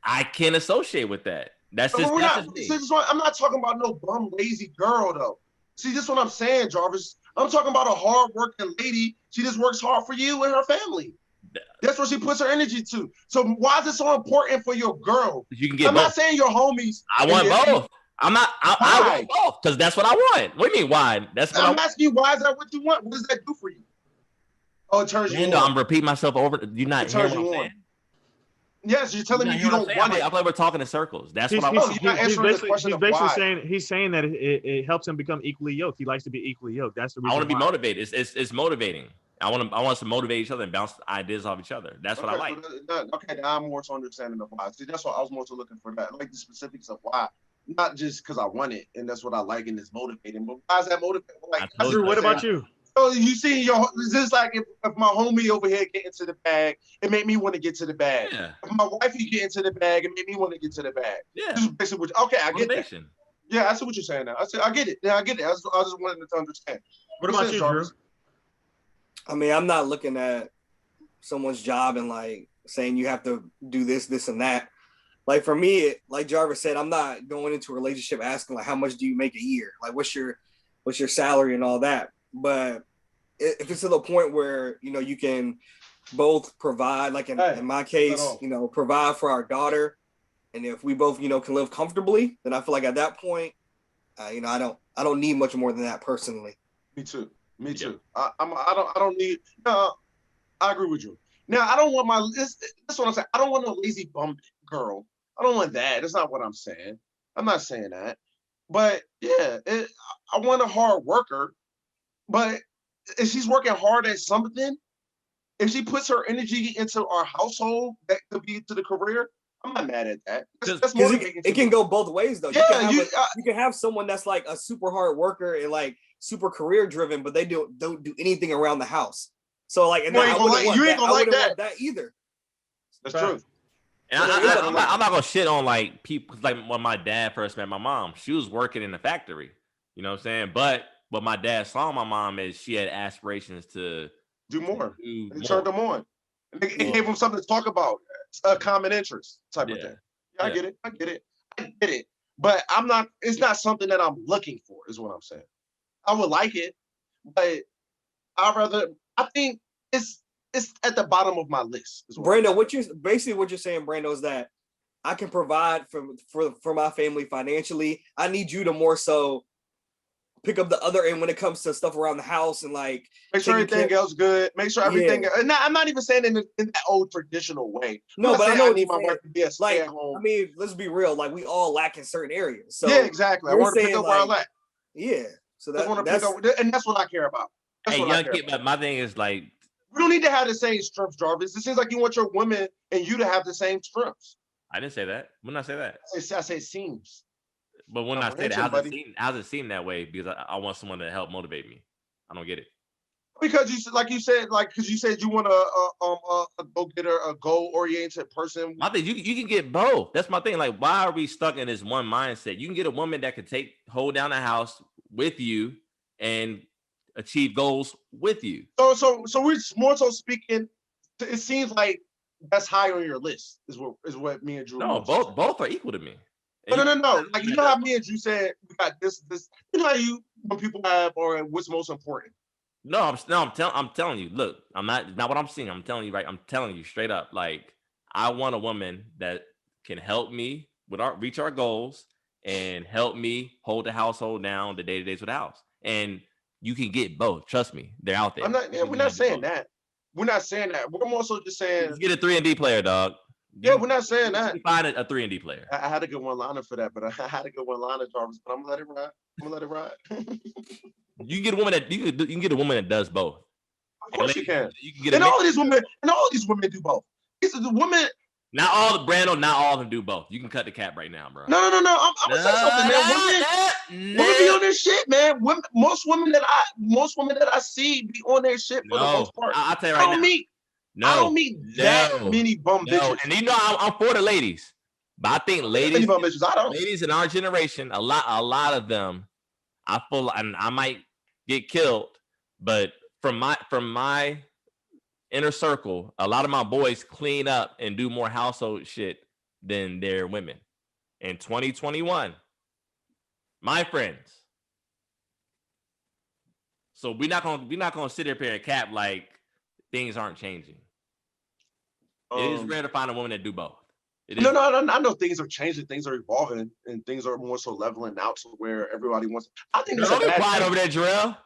I can't associate with that. That's just me. I'm not talking about no bum lazy girl though. See, this is what I'm saying, Jarvis. I'm talking about a hard-working lady. She just works hard for you and her family. That's what she puts her energy to. So why is it so important for your girl? You can get I'm both. not saying your homies. I want both. I want both because that's what I want. What do you mean why? I'm asking you, why is that what you want? What does that do for you? Oh, it turns you on. I'm repeating myself over. You're not hearing what I'm saying. Yes, you're telling me you don't want it. I play we're talking in circles. That's what I want. He's basically saying that it helps him become equally yoked. He likes to be equally yoked. That's the reason. I want to be motivated. It's motivating. I want us to motivate each other and bounce ideas off each other. That's what I like. Okay, now I'm more so understanding of why. See, that's what I was more so looking for. That, like the specifics of why, not just because I want it and that's what I like and it's motivating. But why is that motivating? Like, Drew, what about you? So you see, it's just like if my homie over here get into the bag, it made me want to get to the bag. Yeah. If my wifey get into the bag, it made me want to get to the bag. Yeah. This is basically okay, I get that. Motivation. Yeah, I see what you're saying now. I get it. Yeah, I get it. I just wanted to understand. What about you, Drew? I mean, I'm not looking at someone's job and like saying you have to do this, this, and that. Like for me, like Jarvis said, I'm not going into a relationship asking like how much do you make a year? Like what's your salary and all that. But if it's to the point where, you know, you can both provide, like in my case, you know, provide for our daughter, and if we both, you know, can live comfortably, then I feel like at that point, you know, I don't need much more than that personally. Me too. I don't need. No, I agree with you. Now I don't want my. This what I'm saying. I don't want a lazy bum girl. I don't want that. That's not what I'm saying. I'm not saying that. But yeah, I want a hard worker. But if she's working hard at something, if she puts her energy into our household, that could be to the career. I'm not mad at that. That's motivating. It can go both ways though. Yeah, you can have someone that's like a super hard worker and like super career driven, but they don't do anything around the house. So like, and you ain't gonna like that either. That's true. And I'm not gonna shit on like people, like when my dad first met my mom, she was working in the factory. You know what I'm saying? But what my dad saw my mom is she had aspirations to do more. It turned them on. It gave them something to talk about, a common interest type of thing. Yeah, I get it. But it's not something that I'm looking for, is what I'm saying. I would like it, but I think it's at the bottom of my list. Brando, what you're saying, Brando, is that I can provide for my family financially. I need you to more so pick up the other end when it comes to stuff around the house and like make sure everything else good. Make sure everything. No, I'm not even saying in that old traditional way. No, but I know I need my wife to be a stay-at-home. I mean, let's be real. Like we all lack in certain areas. So yeah, exactly. I want to pick up where I lack. Yeah. So that's and that's what I care about. Hey, young kid, but my thing is like, we don't need to have the same strengths, Jarvis. It seems like you want your woman and you to have the same strengths. I didn't say that. When I say that, I say seems. But when I say that, how's it seem that way? Because I want someone to help motivate me. I don't get it. Because you said you want a go-getter, a goal-oriented person. I think you can get both. That's my thing. Like, why are we stuck in this one mindset? You can get a woman that could hold down the house with you and achieve goals with you. So we're more so speaking. It seems like that's high on your list. Is what me and Drew. No, both are equal to me. No. Like, you know how me and Drew said we got this. You know how when people have or what's most important. No, I'm telling you. Look, I'm not what I'm seeing. I'm telling you right. I'm telling you straight up. Like, I want a woman that can help me reach our goals and help me hold the household down, the day-to-days with the house. And you can get both. Trust me, they're out there. We're not saying that. We're not saying that. We're more so just saying. Let's get a 3-and-D player, dog. Yeah, we're not saying that. Find a 3-and-D player. I had a good one-liner for that, but I had a good one-liner, Jarvis. But I'm gonna let it ride. You can get a woman that you can get a woman that does both. Of course you can. You can get all these women do both. These are the women. Not all of them do both. You can cut the cap right now, bro. No. I'm gonna say something, man. Women be on their shit, man. Most women that I see be on their shit for the most part. I'll tell you right now. I don't meet that many bum bitches. And you know I'm for the ladies, but I think ladies in our generation, a lot of them, I might get killed, but from my inner circle, a lot of my boys clean up and do more household shit than their women. In 2021, my friends. So we're not gonna sit up here and cap like things aren't changing. It is rare to find a woman that do both. No, I know things are changing, things are evolving, and things are more so leveling out to where everybody wants. I think that's a bad thing over there, Jarrell.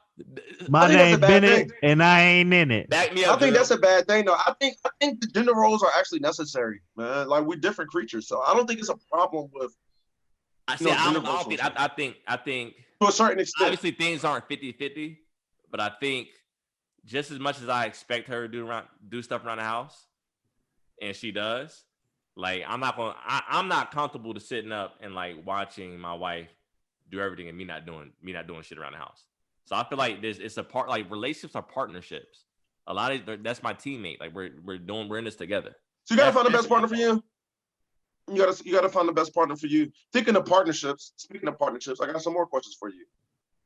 My name Bennett, and I ain't in it. Back me up. I think that's a bad thing, though. I think the gender roles are actually necessary, man. Like, we're different creatures, so I don't think it's a problem with. I think to a certain extent. Obviously, things aren't 50-50, but I think just as much as I expect her to do stuff around the house, and she does, like I'm not comfortable to sitting up and like watching my wife do everything and me not doing shit around the house. So I feel like it's a part, like relationships are partnerships. A lot of that's my teammate. Like we're in this together. So you gotta find the best partner for you. You gotta find the best partner for you. Speaking of partnerships, I got some more questions for you.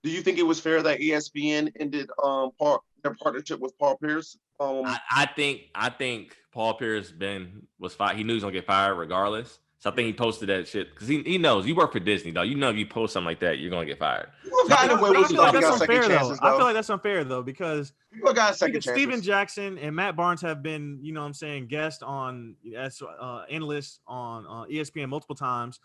Do you think it was fair that ESPN ended their partnership with Paul Pierce? I think Paul Pierce was fired. He knew he was gonna get fired regardless. So I think he posted that shit because he knows you work for Disney, though. You know if you post something like that, you're gonna get fired. I feel like that's unfair, though. I feel like that's unfair, though, because people got second chances. Steven Jackson and Matt Barnes have been, you know what I'm saying, guests on as analysts on ESPN multiple times.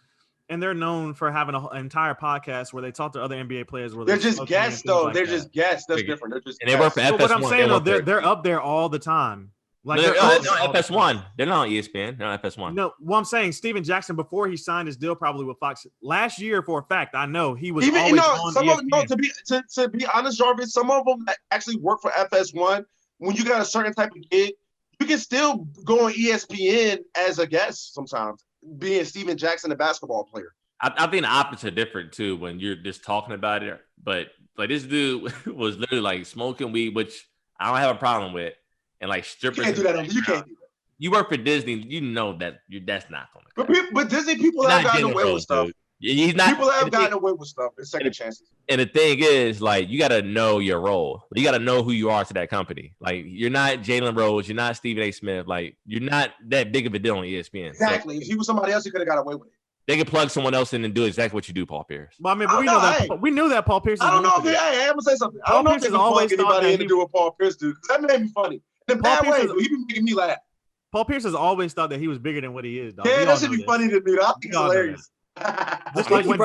And they're known for having an entire podcast where they talk to other NBA players. Where they're just guests, though. Like they're just guests. That's different. They're just. And they work for FS1. What I'm saying, though, they're up there all the time. Like they're not FS1. They're not on ESPN. They're on FS1. No, well, I'm saying Steven Jackson before he signed his deal probably with Fox last year for a fact. I know he was even always on ESPN. To be honest, Jarvis, some of them that actually work for FS1. When you got a certain type of gig, you can still go on ESPN as a guest sometimes, being Steven Jackson, a basketball player. I think the opposites are different too when you're just talking about it. But like this dude was literally like smoking weed, which I don't have a problem with. And like strippers, you can't do that. You can't do that. You work for Disney, you know that that's not going to. But Disney people have gotten away with stuff. He's not. People have gotten away with stuff. It's second chances. And the thing is, like, you got to know your role. You got to know who you are to that company. Like, you're not Jalen Rose. You're not Stephen A. Smith. Like, you're not that big of a deal on ESPN. Exactly. So, if he was somebody else, he could have got away with it. They could plug someone else in and do exactly what you do, Paul Pierce. Well, I mean, but we knew that Paul Pierce. I don't know if I'm gonna say something. I don't know if they always anybody in to do what Paul Pierce do because that made me funny. In a bad way, but he been making me laugh. Paul Pierce has always thought that he was bigger than what he is, dog. Yeah, that should be funny to me. I think it's hilarious. Just like when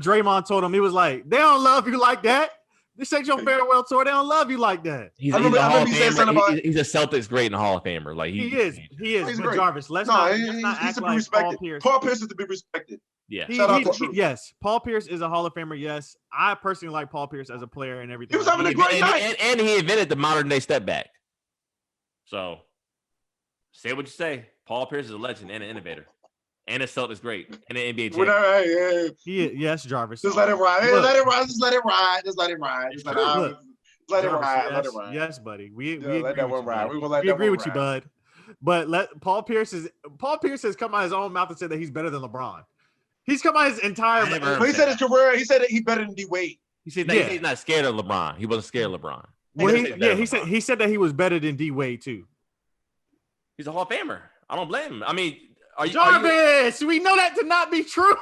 Draymond told him, he was like, "They don't love you like that. This ain't your farewell tour. They don't love you like that." He's a Celtics great in the Hall of Famer. Like he is. But Jarvis, let's not act like Paul Pierce. Paul Pierce is to be respected. Yeah. Yes, Paul Pierce is a Hall of Famer. Yes, I personally like Paul Pierce as a player and everything. He was having a great night, and he invented the modern day step back. So, say what you say. Paul Pierce is a legend and an innovator. And a Celtics great. And an NBA champion. Yes, Jarvis. Just let it ride. Let it ride. Just let it ride. Just let it ride. Just let it ride. Let it ride. Let it ride. Yes, buddy. We let that one ride. We agree with you, bud. But Paul Pierce has come out of his own mouth and said that he's better than LeBron. He's come out his entire. He said his career. He said that he's better than D Wade. He said that he's not scared of LeBron. He wasn't scared of LeBron. Well, he said that he was better than D Wade too. He's a Hall of Famer. I don't blame him. I mean, Jarvis, we know that to not be true.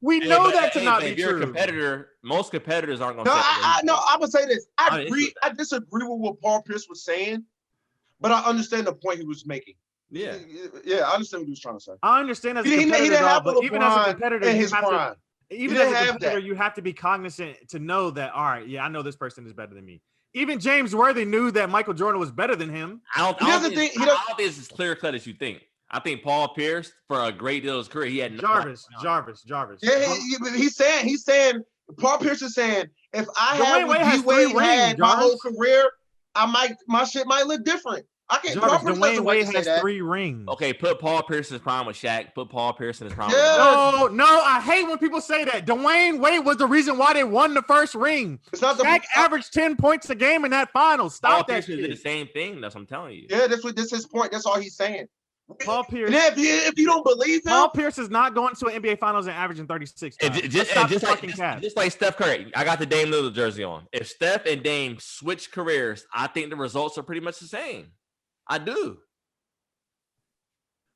We know that to not be true. If you're a competitor, most competitors aren't going to. I'm gonna say this. I disagree with what Paul Pierce was saying, but I understand the point he was making. Yeah, I understand what he was trying to say. I understand as a competitor, but even as a competitor, you have to be cognizant to know that. All right, yeah, I know this person is better than me. Even James Worthy knew that Michael Jordan was better than him. I don't think it's as clear cut as you think. I think Paul Pierce, for a great deal of his career, he had Jarvis. Yeah, he's saying Paul Pierce is saying if I had what D-Wade had my whole career, my shit might look different. I can't. Dwayne Wade has 3 rings. Okay, put Paul Pierce in his prime with Shaq. Put Paul Pierce in his prime. Yeah. No, I hate when people say that. Dwayne Wade was the reason why they won the first ring. It's not Shaq averaged 10 points a game in that final. Stop Paul that Pierce shit. did the same thing. That's what I'm telling you. Yeah, this is his point. That's all he's saying. Paul Pierce. If you don't believe him, Paul Pierce is not going to an NBA Finals and averaging 36. Just like Steph Curry, I got the Dame Lillard jersey on. If Steph and Dame switch careers, I think the results are pretty much the same. I do.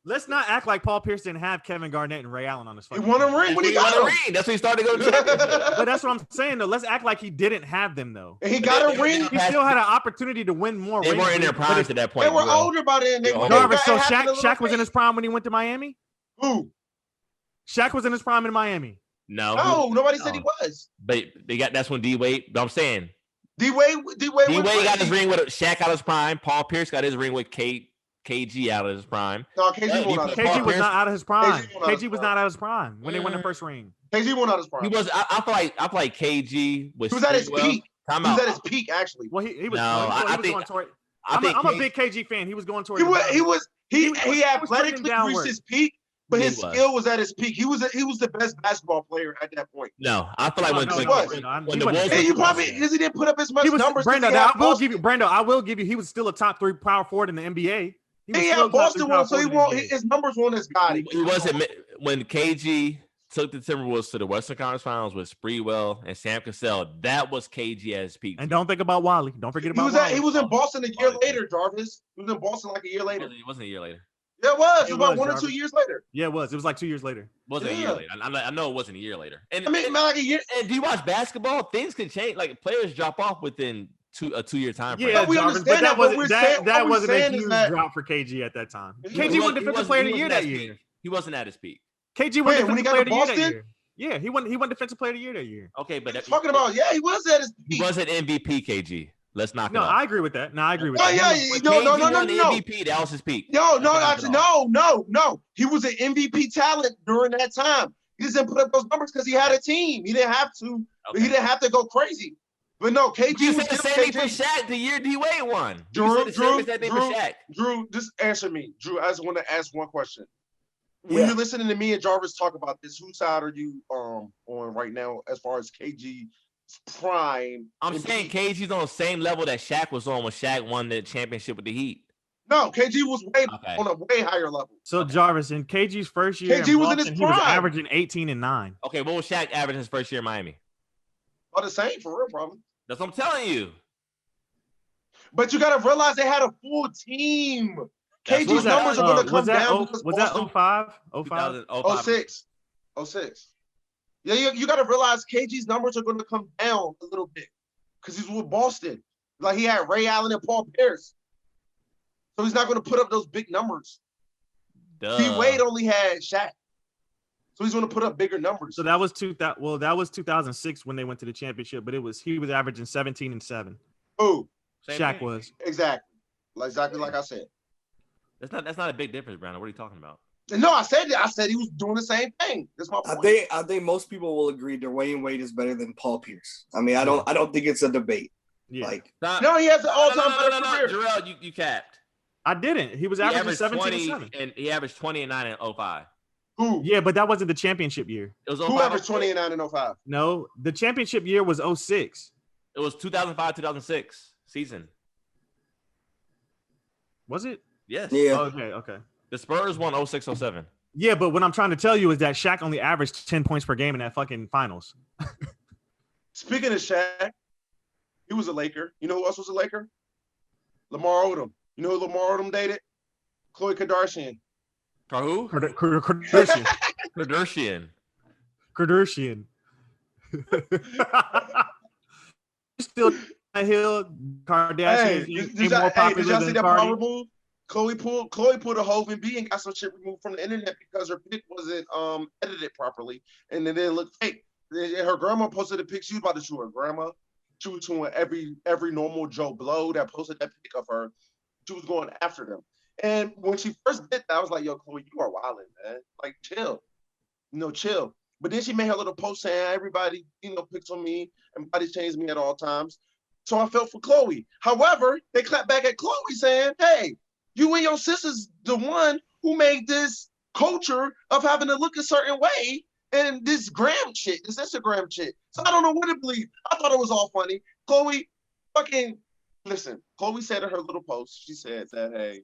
Let's not act like Paul Pierce didn't have Kevin Garnett and Ray Allen on his phone. He won a ring when he got a ring. That's when he started to go to championship. But that's what I'm saying, though. Let's act like he didn't have them, though. And he got a ring. He still had an opportunity to win more rings. They weren't in their prime to that point. They were older by then. Jarvis, so Shaq was in his prime when he went to Miami? Who? Shaq was in his prime in Miami. No, nobody said he was. But that's when D Wade. But I'm saying D Wade got his ring with Shaq out of his prime. Paul Pierce got his ring with KG out of his prime. No, KG was not out of his prime. KG was not out of his prime when they won the first ring. KG won out of his prime. He was. I feel like KG was. He was at his peak. He was at his peak, actually. Well, he was. No, I'm a big KG fan. He was going toward. He athletically reached his peak, But Yeah, his he was. skill was at his peak. He was the best basketball player at that point. No, I feel like when he the wasn't. Wolves Hey, you probably because he didn't put up as much He was numbers. Brando. I will give you. He was still a top 3 power forward in the NBA. He was still had Boston one, so NBA. his numbers weren't as god. He wasn't when KG took the Timberwolves to the Western Conference Finals with Spreewell and Sam Cassell. That was KG at his peak. And don't think about Wally. Don't forget about Wally. He was in Boston a year later, Jarvis. He was in Boston like a year later. It wasn't a year later. Yeah, it was. It was about 1 Jarvis. or 2 years later. Yeah, it was. It was like 2 years later. It wasn't a year later. I know it wasn't a year later. And I mean, like a year. And do you watch basketball? Things can change. Like players drop off within a 2 year time frame. Yeah, we Jarvis, understand but that wasn't a saying huge that, drop for KG at that time. He KG won Defensive Player of the Year that year. He wasn't at his peak. KG won when he Defensive got Player to of the Year that Boston? year. Yeah, he won Defensive Player of the Year that year. Okay, but talking about he was at his peak. He wasn't MVP, KG. Let's knock it off. No, I agree with that. No, I agree with Oh, that. yeah, no. MVP, that was his peak. No. He was an MVP talent during that time. He just didn't put up those numbers because he had a team. He didn't have to. Okay. He didn't have to go crazy. But no, KG You was said the still same thing for KG. Shaq the year D-Wade won. Drew, just answer me. Drew, I just want to ask one question. When you're listening to me and Jarvis talk about this, whose side are you on right now as far as KG's prime? I'm saying KG's on the same level that Shaq was on when Shaq won the championship with the Heat. No, KG was on a way higher level. So Jarvis, in KG's first year, KG was in his he was prime. averaging 18 and 9. Okay, what was Shaq averaging his first year in Miami? All the same, for real, probably. That's what I'm telling you. But you got to realize they had a full team. KG's numbers are going to come down. Was that 05? 05? 06. 06. Yeah, you got to realize KG's numbers are going to come down a little bit because he's with Boston. Like he had Ray Allen and Paul Pierce. So he's not going to put up those big numbers. D-Wade only had Shaq. So he's going to put up bigger numbers. So that was 2006 when they went to the championship, but he was averaging 17 and 7. Who? Shaq was. Exactly like I said. That's not a big difference, Brandon. What are you talking about? No, I said he was doing the same thing. That's my point. I think most people will agree Dwayne Wade is better than Paul Pierce. I mean, I don't think it's a debate. Yeah. Like no, he has an all-time better career. Jarrell, you capped. I didn't. He was averaging 17 and 7. And he averaged 20 and 9 in 05. Who? Yeah, but that wasn't the championship year. It was who averaged 20 and 9 in 05? No, the championship year was 06. It was 2005-2006 season. Was it? Yes. Yeah. Okay. The Spurs won 06-07. Yeah, but what I'm trying to tell you is that Shaq only averaged 10 points per game in that fucking finals. Speaking of Shaq, he was a Laker. You know who else was a Laker? Lamar Odom. You know who Lamar Odom dated? Khloe Kardashian. Who? Kardashian. Kardashian. Still Hill, Kardashian is more popular than Cardi. Khloe pulled a Hov and B and got some shit removed from the internet because her pic wasn't edited properly and then it looked fake. Her grandma posted a pic. She was about to shoot her grandma. She was shooting every normal Joe Blow that posted that pic of her. She was going after them. And when she first did that, I was like, yo, Khloe, you are wilding, man. Like, chill. Chill. But then she made her little post saying, everybody, picks on me and body shames me at all times. So I felt for Khloe. However, they clapped back at Khloe saying, hey, you and your sister's the one who made this culture of having to look a certain way and this gram shit, this Instagram shit. So I don't know what to believe. I thought it was all funny. Khloe said in her little post, she said that, hey,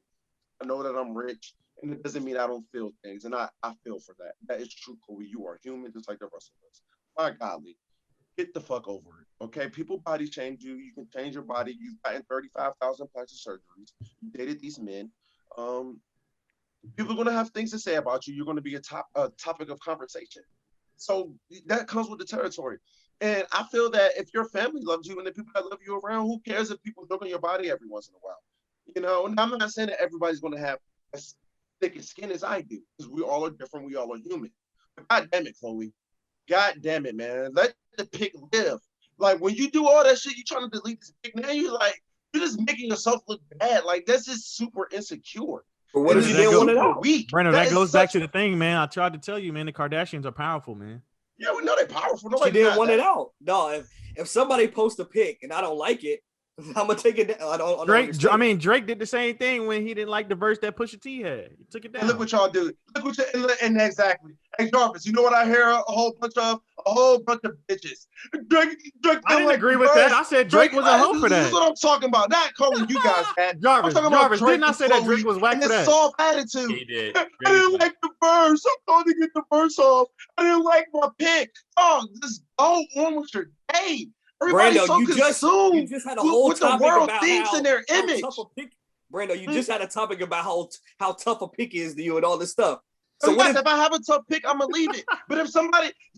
I know that I'm rich, and it doesn't mean I don't feel things, and I feel for that. That is true, Khloe. You are human just like the rest of us. My godly, get the fuck over it, okay? People body shamed you. You can change your body. You've gotten 35,000 plastic surgeries. You dated these men. People are going to have things to say about you. You're going to be a topic of conversation. So that comes with the territory. And I feel that if your family loves you and the people that love you around, who cares if people look on your body every once in a while? And I'm not saying that everybody's going to have as thick a skin as I do, because we all are different. We all are human. But God damn it, Khloe. God damn it, man. Let the pic live. Like, when you do all that shit, you're trying to delete this pic. Now you're just making yourself look bad. Like, that's just super insecure. But what if you didn't want it out? Brandon, that goes back to the thing, man. I tried to tell you, man, the Kardashians are powerful, man. Yeah, we know they're powerful. She didn't want it out. No, if somebody posts a pic and I don't like it, I'm gonna take it down. I don't Drake. understand. I mean, Drake did the same thing when he didn't like the verse that Pusha T had. He took it down. And look what y'all do. Look what you and exactly. Hey Jarvis, you know what I hear a whole bunch of? A whole bunch of bitches. Drake I didn't agree with that. I said Drake was a hoe for This that. is what I'm talking about. Not calling you guys that. Jarvis, I'm talking about Drake didn't I say that Drake was whack and for his that? soft attitude. He did. I didn't like the verse. I'm going to get the verse off. I didn't like my pick. Oh, just go on with your day. Everybody's Brando, so you consumed just had a whole with the topic world about thinks in their image. tough a pick. Brando, you just had a topic about how tough a pick is to you and all this stuff. So So yes, if I have a tough pick, I'm gonna leave it. But if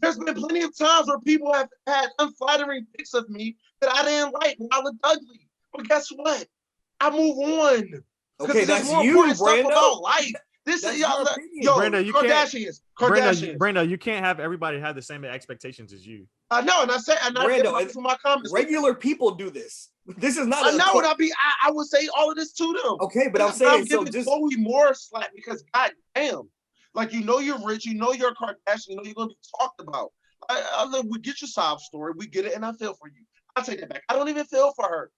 there's been plenty of times where people have had unflattering picks of me that I didn't like when I looked ugly. But guess what? I move on. Okay, that's more you, important stuff Brando. about life. This That's is your yo, opinion. Brando, you can't- Kardashians. Brando, you can't have everybody have the same expectations as you. I know, and I said, and I Brando, did my comments. Regular people do this. This is not. I know, and I would say all of this to them. Okay, but I'm saying so. giving Just Chloe more slack because goddamn, like you know you're rich, you know you're a Kardashian, you know you're gonna be talked about. We get your sob story, we get it, and I feel for you. I take that back. I don't even feel for her.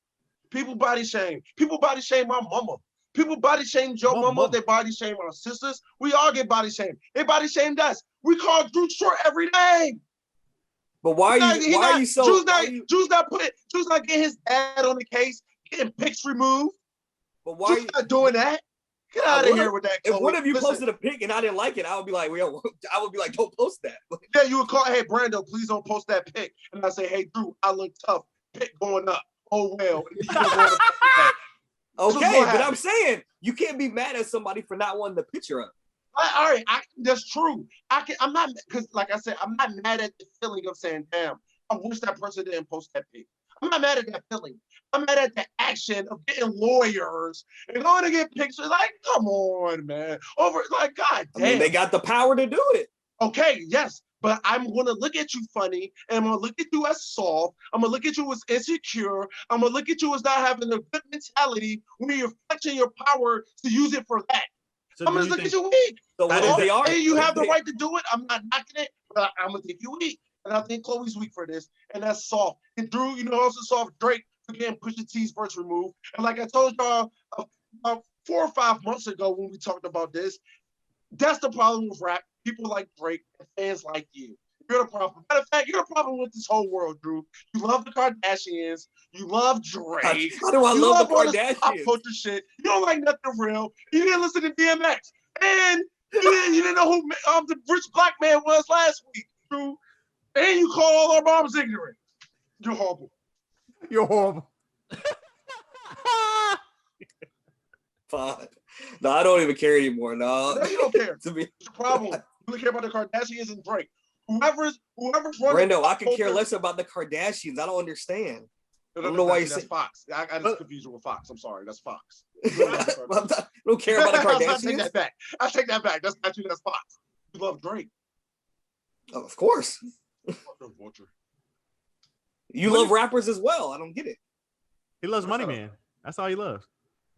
People body shame. People body shame my mama. People body shame Joe mama. They body shame our sisters. We all get body shamed. They body shamed us. We call Drew short every day. but why are you so? Drew's not getting his dad on the case, getting pics removed. But why? Drew's not doing that. Get out of here with that. If one of you Listen, posted a pic and I didn't like it, I would be like, well, I would be like, don't post that. yeah, you would call, hey Brando, please don't post that pic. And I say, hey Drew, I look tough. Pic going up. Oh well. Okay, but I'm saying you can't be mad at somebody for not wanting the picture up. All right, that's true. I'm not, because like I said, I'm not mad at the feeling of saying, damn, I wish that person didn't post that pic. I'm not mad at that feeling. I'm mad at the action of getting lawyers and going to get pictures. Like, come on, man. God damn. I mean, they got the power to do it. Okay, yes, but I'm going to look at you funny, and I'm going to look at you as soft. I'm going to look at you as insecure. I'm going to look at you as not having a good mentality when you're flexing your power to use it for that. So I'm going to look at you weak. So what if they are? And you have the right to do it. I'm not knocking it, but I'm going to think you weak. And I think Chloe's weak for this, and that's soft. And Drew, you know, also soft. Drake, again, Pusha T's verse removed. And like I told y'all about 4 or 5 months ago when we talked about this, that's the problem with rap. People like Drake and fans like you. You're the problem. Matter of fact, you're the problem with this whole world, Drew. You love the Kardashians. You love Drake. How do I love the Kardashians? Pop culture shit. You don't like nothing real. You didn't listen to DMX. And you didn't know who the rich black man was last week, Drew. And you call all our moms ignorant. You're horrible. You're horrible. Fine. No, I don't even care anymore. No, you don't care. To me, What's the problem? You really care about the Kardashians and Drake. Whoever's running. Brando, I could care less about the Kardashians. I don't understand. No, I don't know why you that's say Fox. I just confused you with Fox. I'm sorry. That's Fox. I don't care about the I take Kardashians. that back. I take that back. That's not you. That's Fox. You love Drake. Oh, of course. Vulture. You love rappers as well. I don't get it. He loves Money Man. That's all he loves.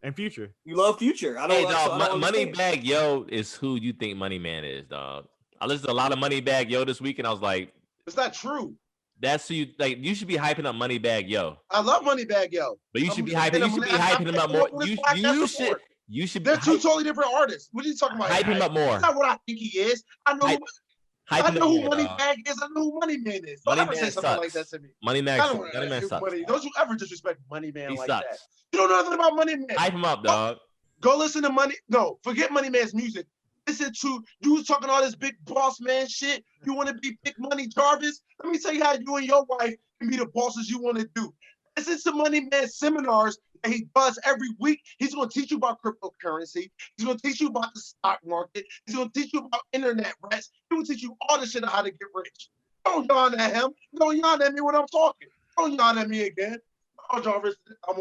And Future. You love Future. I don't. Hey, so dog, I don't understand. Moneybag Yo is who you think Money Man is, dog. I listened to a lot of Moneybag Yo this week, and I was like, It's not true. that's who you like. You should be hyping up Moneybag Yo, I love Moneybag Yo. but you should be I'm- hyping. You should be hyping him up more. You should be They're two totally different artists. What are you talking about? hype him up more. That's not what I think he is. I know. Hype I him know up who more, dog. Moneybag is. I know who Money Man is. Don't Money ever Man say something like that sucks. to me. Money Man sucks. Don't you ever disrespect Money Man He like sucks. that. You don't know nothing about Money Man. Hype him up, dog. Go listen to Money. No, forget Money Man's music. Listen to you was talking all this big boss man shit. You want to be Big Money Jarvis? Let me tell you how you and your wife can be the bosses you want to do. Listen to Money Man seminars that he does every week. He's going to teach you about cryptocurrency. He's going to teach you about the stock market. He's going to teach you about internet rats. He's going to teach you all the shit on how to get rich. Don't yawn at him. Don't yawn at me when I'm talking. Don't yawn at me again. Oh, Jarvis, I'm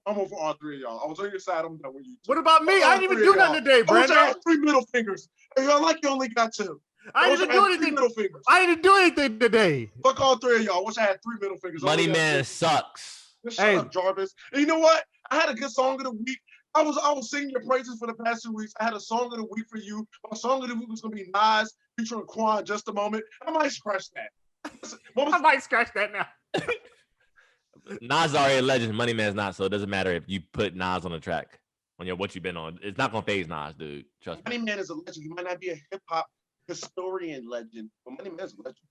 over all three of y'all. I was on your side. I'm done with you. What about me? I didn't even do nothing today, I wish I Brandon. had 3 middle fingers. Hey, I like you only got 2. I didn't even do anything. Middle fingers. I didn't do anything today. Fuck all 3 of y'all. I wish I had 3 middle fingers. Money Man sucks. Just shut up, Jarvis. And you know what? I had a good song of the week. I was singing your praises for the past 2 weeks. I had a song of the week for you. My song of the week was gonna be Nas featuring Quan. Just a moment. I might scratch that. I might scratch that now. Nas is already a legend. Money Man's not, so it doesn't matter if you put Nas on the track on your what you've been on. It's not gonna phase Nas, dude. Trust me. Money Man is a legend. He might not be a hip hop historian legend, but Money Man is a legend.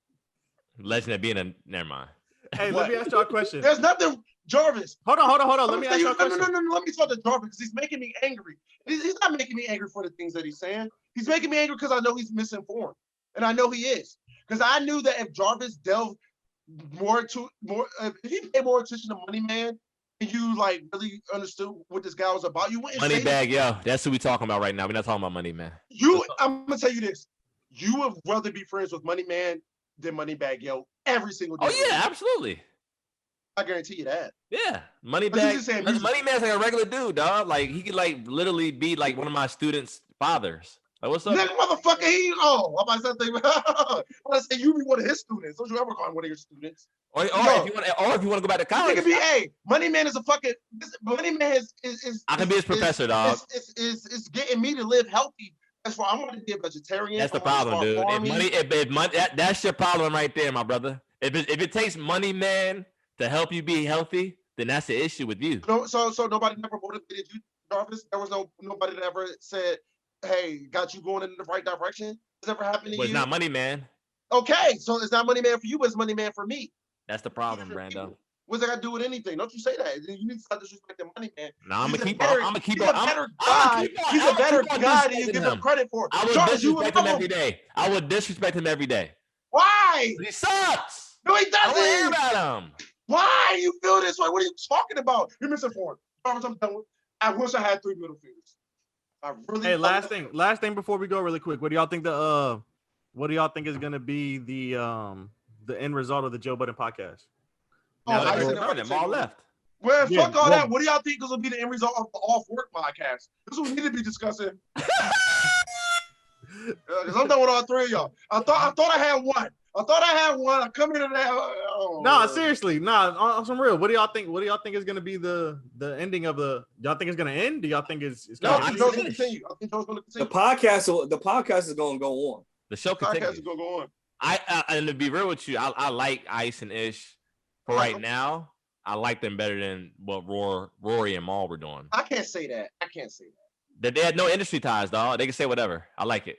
Legend of being a never mind. Hey, What? let me ask y'all a question. There's nothing, Jarvis. Hold on. Let I'm me gonna ask tell y'all a question. no. Let me talk to Jarvis because he's making me angry. He's not making me angry for the things that he's saying. He's making me angry because I know he's misinformed, and I know he is. Because I knew that if Jarvis delved if he paid more attention to Money Man, and you like really understood what this guy was about, you wouldn't Money say Bag, yo. That's who we talking about right now. We're not talking about Money Man. I'm gonna tell you this: you would rather be friends with Money Man than Money Bag, yo, every single day. Oh yeah, absolutely. I guarantee you that. Yeah, Money But you Bag. just saying Money music. Man's like a regular dude, dog. Like he could like literally be like one of my students' fathers. Like, what's up? Nigga, motherfucker, I'm about to say you be one of his students. Don't you ever call him one of your students? Or Yo. if you want to go back to college, Nigga be, hey, Money Man is a fucking. Money Man is I can be his professor, dog. Is getting me to live healthy. That's why I want to be a vegetarian. That's the problem, dude. If money, that's your problem right there, my brother. If it takes Money Man to help you be healthy, then that's the issue with you. So nobody never motivated you, Jarvis. There was nobody that ever said, "Hey, got you going in the right direction." Has ever happened to But you? it's not Money Man. Okay, so it's not Money Man for you, but it's Money Man for me. That's the problem, Brando. What's that got to do with anything? Don't you say that. You need to start disrespecting Money Man. No, I'm gonna keep He's a better guy. He's a better guy than you give him credit for. I would disrespect him every day. I would disrespect him every day. Why? He sucks. No, he I want to hear doesn't. about him. Why you feel this way? What are you talking about? You're misinformed. Jarvis, I'm done with. I wish I had 3 middle fingers. I really. Hey, last thing before we go really quick. What do y'all think is gonna be the end result of the Joe Budden podcast? Now I that said them all left. Well, Yeah, fuck all well- that. What do y'all think is gonna be the end result of the off work podcast? This is what we need to be discussing. Because I'm done with all 3 of y'all. I thought I had one. I come into that. No, seriously, on some real. What do y'all think? What do y'all think is gonna be the ending of the? Y'all think it's gonna end? Do y'all think it's No, I gonna think Joe's gonna continue. I think Joe's gonna continue. The podcast is gonna go on. The show The podcast continues. is gonna go on. And to be real with you, I like Ice and Ish for right now. I like them better than what Rory and Maul were doing. I can't say that. That they had no industry ties, dog. They can say whatever. I like it.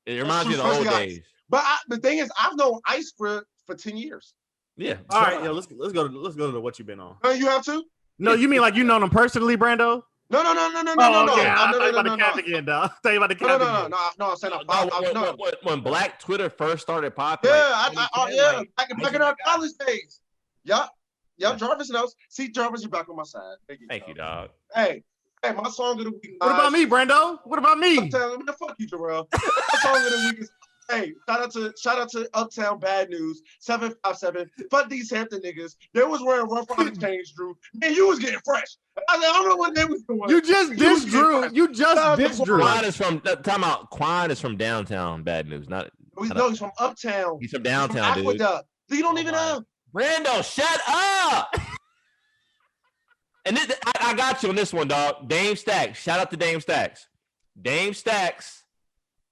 It reminds me of the old days. But the thing is, I've known Ice for 10 years. Yeah. All right, let's go to what you've been on. You have to? No, you mean like you know them personally, Brando? No. Oh, okay. I thought you about to cap again, dog. Tell you about the cap again. No. I'm saying When Black Twitter first started popping, back in our college days. Yup, Jarvis knows. See, Jarvis, you're back on my side. Thank you, dog. Hey, my song of the week. What about me, Brando? What about me? Fuck you, Jarrell. My song of the week is. Hey, shout out to Uptown Bad News 757. Fuck these Hampton niggas. They was wearing rough on the chains, Drew. Man, you was getting fresh. I don't know what they was doing. You just dissed Drew. You just dissed Drew. Quan is from downtown Bad News. He's from Uptown. He's from downtown, dude. You don't even know. Brando, shut up. And I got you on this one, dog. Dame Stacks. Shout out to Dame Stacks. Dame Stacks,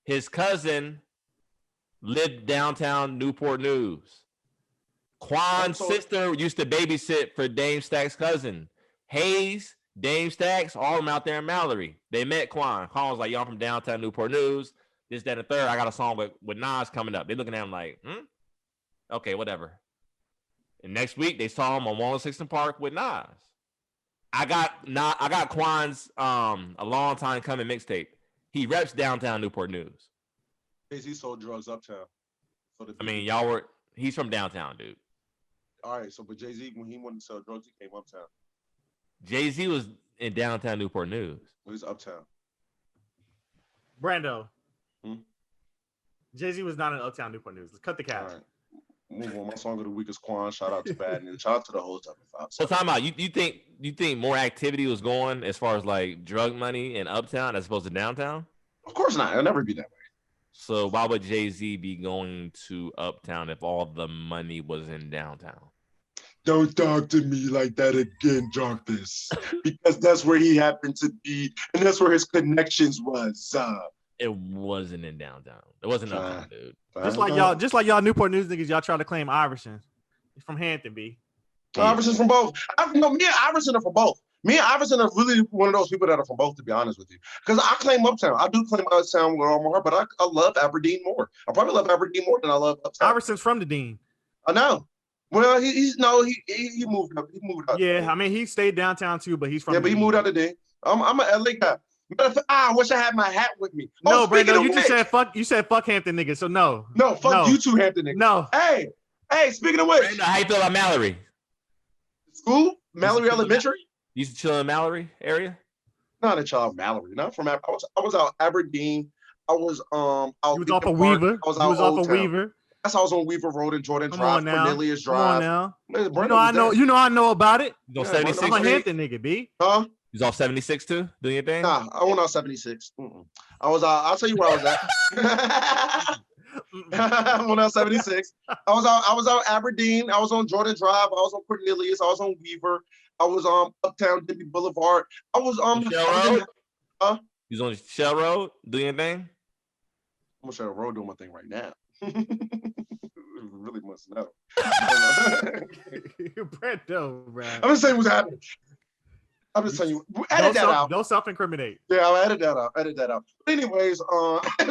his cousin, lived downtown Newport News. Quan's sister used to babysit for Dame Stacks' cousin. Hayes, Dame Stacks, all of them out there in Mallory. They met Quan. Quan was like, yo, I'm from downtown Newport News. This, that, and the third. I got a song with Nas coming up. They looking at him like, okay, whatever. And next week, they saw him on 106 in Park with Nas. I got Quan's a long time coming mixtape. He reps downtown Newport News. Jay-Z sold drugs uptown. He's from downtown, dude. All right, but Jay-Z, when he wanted to sell drugs, he came uptown. Jay-Z was in downtown Newport News. He's uptown. Brando. Jay-Z was not in uptown Newport News. Let's cut the cap. All right. Move on. My song of the week is Quan. Shout out to Bad News. Shout out to the whole 757. So time out. You think more activity was going as far as like drug money in uptown as opposed to downtown? Of course not. It'll never be that way. So why would Jay-Z be going to uptown if all the money was in downtown? Don't talk to me like that again, Jarvis. Because that's where he happened to be, and that's where his connections was. It wasn't in downtown. It wasn't uptown, dude. Just like y'all Newport News niggas, y'all try to claim Iverson. He's from Hampton, B. Yeah. Iverson's from both. No, me and Iverson are from both. Me and Iverson are really one of those people that are from both, to be honest with you. Because I claim Uptown. I do claim Uptown with all my heart, but I love Aberdeen more. I probably love Aberdeen more than I love Uptown. Iverson's from the Dean. I know. Well, he moved up. He moved up. Yeah, I mean he stayed downtown too, but he's from. Yeah, but he moved out of there. I'm an LA guy. I wish I had my hat with me. No, Brando, you just said fuck. You said fuck Hampton niggas, so no. No, fuck you two Hampton niggas. No. Hey, speaking of which, Brando, how you feel about Mallory? School, Mallory Elementary. You used to chill in Mallory area? Not a child, Mallory. Not from. I was out Aberdeen. I was out. You was off of Weaver. I was out off of Weaver. That's how I was on Weaver Road and Jordan Come Drive, on now. Cornelius Drive. Come on now. Man, You know I know about it. You was Yeah, on 76 I'm a Street? Hampton nigga, B. Huh? You was off 76 too, doing your thing? Nah, I went out 76. I was out. I'll tell you where I was at. I went out 76. I was out Aberdeen. I was on Jordan Drive. I was on Cornelius. I was on Weaver. I was on Uptown Denby Boulevard. I was Shell Road? Huh? You was on Shell Road doing your thing? I'm on Shell Road doing my thing right now. Really must know. Brando, bro. I'm just saying what's happening. I'm just telling you. Edit that out. Don't self-incriminate. Yeah, I'll edit that out. But anyways,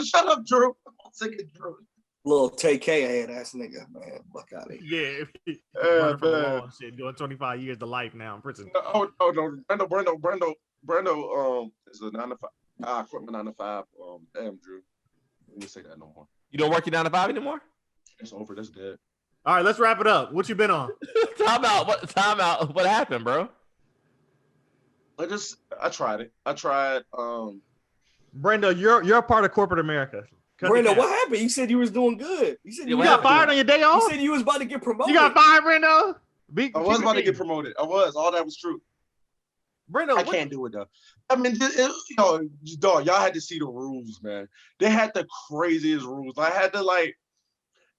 shut up, Drew. I'm sick of Drew. Little TK head ass nigga, man. Fuck out of here. Yeah. Running from the law and shit, doing 25 years to life now in prison. Oh no, Brando is a 9 to 5. I quit my 9 to 5. Damn, Drew. Let me say that no more. You don't work your 9 to 5 anymore? It's over. That's dead. All right, let's wrap it up. What you been on? Time out. What happened, bro? I tried it. Brando, you're a part of corporate America. Brando, what happened? You said you was doing good. You said You got fired on your day off? You said you was about to get promoted. You got fired, Brando? I was about to get promoted. I was. All that was true. Brando, I can't do it though. I mean, dog, y'all had to see the rules, man. They had the craziest rules. I had to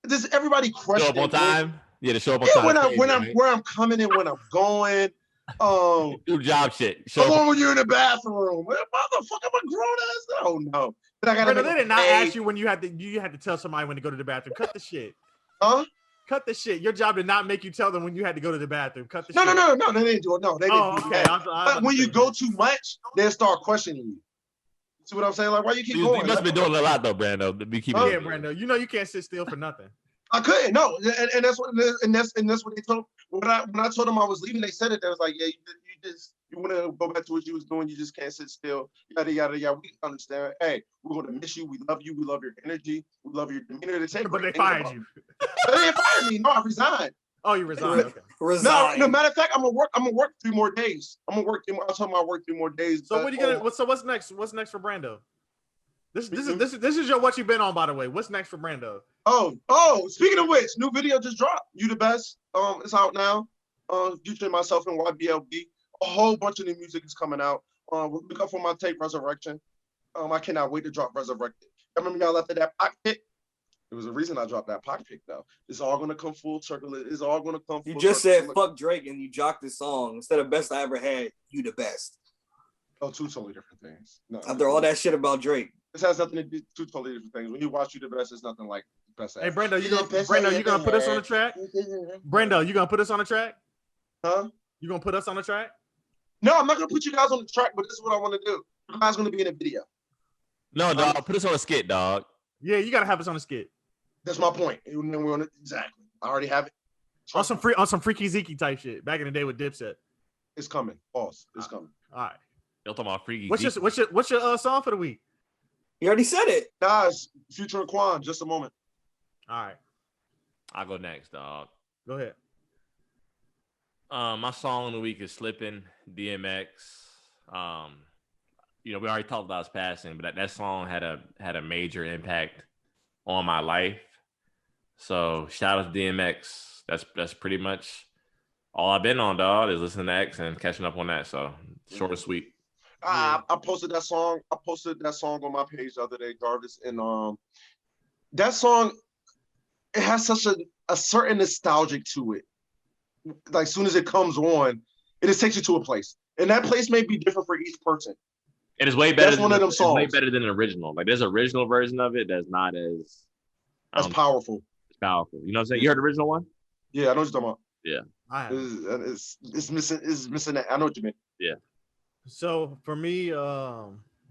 just everybody question. Show up on time. Yeah, to show up on time. Where I'm coming and when I'm going. Do job shit. How long were you in the bathroom? Motherfucker, I'm a grown ass. Oh no. Brando, they did not ask you when you had to tell somebody when to go to the bathroom. Cut the shit. Huh? Cut the shit. Your job did not make you tell them when you had to go to the bathroom. Cut the shit. No, they didn't do it. No, they didn't do that. But when you go too much, they'll start questioning you. See what I'm saying? Like, why you keep going? You must have been doing a lot though, Brando. Yeah, Brando. You know you can't sit still for nothing. I couldn't. No, and that's what they told. When I told them I was leaving, they said it. They was like, yeah, you want to go back to what you was doing. You just can't sit still. Yada yada yada. We understand. Hey, we're gonna miss you. We love you. We love your energy. We love your demeanor. But they fired you. They didn't fire me. No, I resigned. Oh, you resigned. Okay. Resign. No, matter of fact, I'm gonna work 3 more days. I told them I work 3 more days. So what are you gonna? So what's next? What's next for Brando? This is your what you been on, by the way. What's next for Brando? Oh, speaking of which, new video just dropped. You the best. It's out now. Featuring myself and YBLB. A whole bunch of new music is coming out. Look up for my tape Resurrection. I cannot wait to drop Resurrected. I remember y'all left at that pocket pick. There was a reason I dropped that pocket pick though. It's all gonna come full circle. It's all gonna come full You just circle. said fuck Drake and you jocked this song. Instead of best I ever had, you the best. Oh, 2 totally different things. No, after all that shit about Drake. This has nothing to do 2 totally different things. When you watch You the Best, it's nothing like best. Hey Brando, you gonna put us on the track? Brando, you gonna put us on the track? Huh? You gonna put us on the track? No, I'm not gonna put you guys on the track, but this is what I want to do. You guys gonna be in a video. No, dog, put us on a skit, dog. Yeah, you gotta have us on a skit. That's my point. And then we're on it. Exactly. I already have it. On some Freaky Zeke type shit. Back in the day with Dipset. It's coming. Boss. It's coming. All right. Y'all talking about Freaky Zeke. What's your song for the week? You already said it. Guys, Future and Quan, just a moment. All right. I'll go next, dog. Go ahead. My song of the week is Slippin', DMX. We already talked about his passing, but that song had a major impact on my life. So shout out to DMX. That's pretty much all I've been on, dog, is listening to X and catching up on that. So short and sweet. I posted that song. I posted that song on my page the other day, Jarvis, and that song, it has such a certain nostalgic to it. Like as soon as it comes on, it just takes you to a place, and that place may be different for each person. It is way better. That's one of them songs. It's way better than an original. Like there's an original version of it that's not as powerful. It's powerful. You know what I'm saying? You heard the original one? Yeah, I know what you're talking about. Yeah. I haven't. It's missing that. I know what you mean. Yeah. So for me,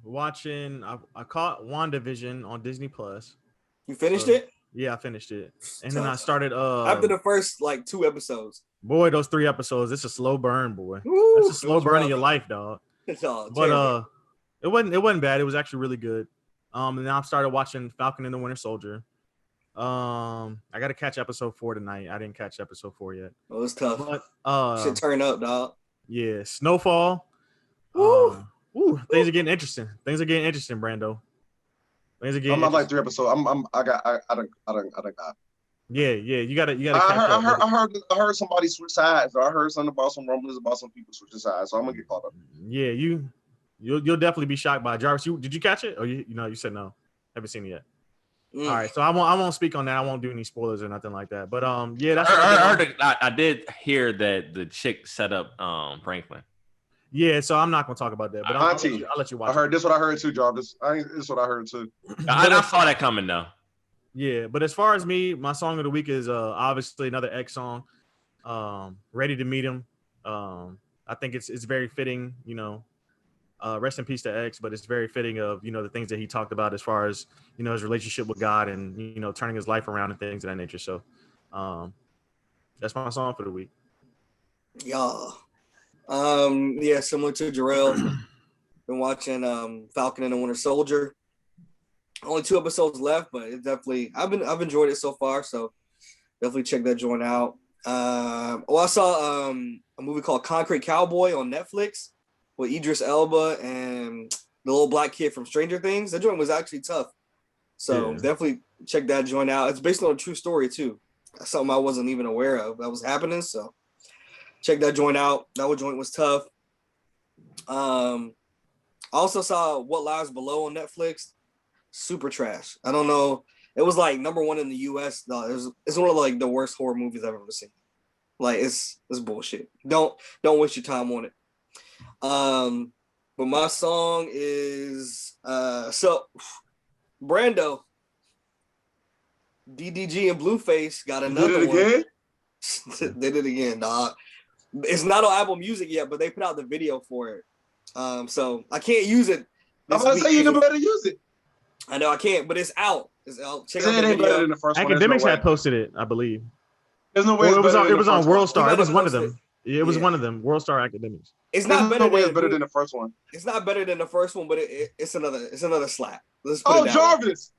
watching, I caught WandaVision on Disney Plus. You finished So, it? Yeah, I finished it, and then I started. After the first like 2 episodes. Boy, those 3 episodes, it's a slow burn, boy. Woo, That's a slow burn rough. in your life, dog. It's all But terrible. it wasn't bad. It was actually really good. And now I've started watching Falcon and the Winter Soldier. I got to catch episode 4 tonight. I didn't catch episode 4 yet. Oh, it's tough. But shit turn up, dog. Yeah, Snowfall. Woo. Things are getting interesting. Brando. Things are getting. I'm like 3 episodes. I got. Yeah. You gotta catch up. I heard somebody switch sides. Or I heard something about some rumblings about some people switching sides. So I'm gonna get caught up. Yeah, you'll definitely be shocked by it. Jarvis. Did you catch it? Or you said no. Haven't seen it yet. All right, so I won't speak on that. I won't do any spoilers or nothing like that. But yeah, that's. I did hear that the chick set up Franklin. Yeah, so I'm not gonna talk about that. But I'll let you watch. I heard this. What I heard too, Jarvis. This what I heard too. I saw that coming though. Yeah, but as far as me, my song of the week is obviously another X song, "Ready to Meet Him." I think it's very fitting, rest in peace to X, but it's very fitting of the things that he talked about as far as his relationship with God and turning his life around and things of that nature. So, that's my song for the week. Yeah, similar to Jarrell, been watching Falcon and the Winter Soldier. Only 2 episodes left, but it definitely I've enjoyed it so far, so definitely check that joint out. I saw a movie called Concrete Cowboy on Netflix with Idris Elba and the little black kid from Stranger Things. That joint was actually tough, so definitely check that joint out. It's based on a true story too. That's something I wasn't even aware of that was happening, so check that joint out. That joint was tough. I also saw What Lies Below on Netflix. Super trash. I don't know. It was like #1 in the US. No, it's one of like the worst horror movies I've ever seen. Like it's bullshit. Don't waste your time on it. But my song is Brando. DDG and Blueface got another one. They did it again, dog. It's not on Apple Music yet, but they put out the video for it. So I can't use it. I'm gonna say you never better use it. I know I can't, but it's out. It's out. Check out the the video. Than the first Academics had posted it, I believe. There's no way. It was on World Star. It was one of posted them. Yeah, it was one of them. World Star Academics. It's not better. It's better than the first one. It's not better than the first one, but it's another slap. Let's put Oh, it Jarvis.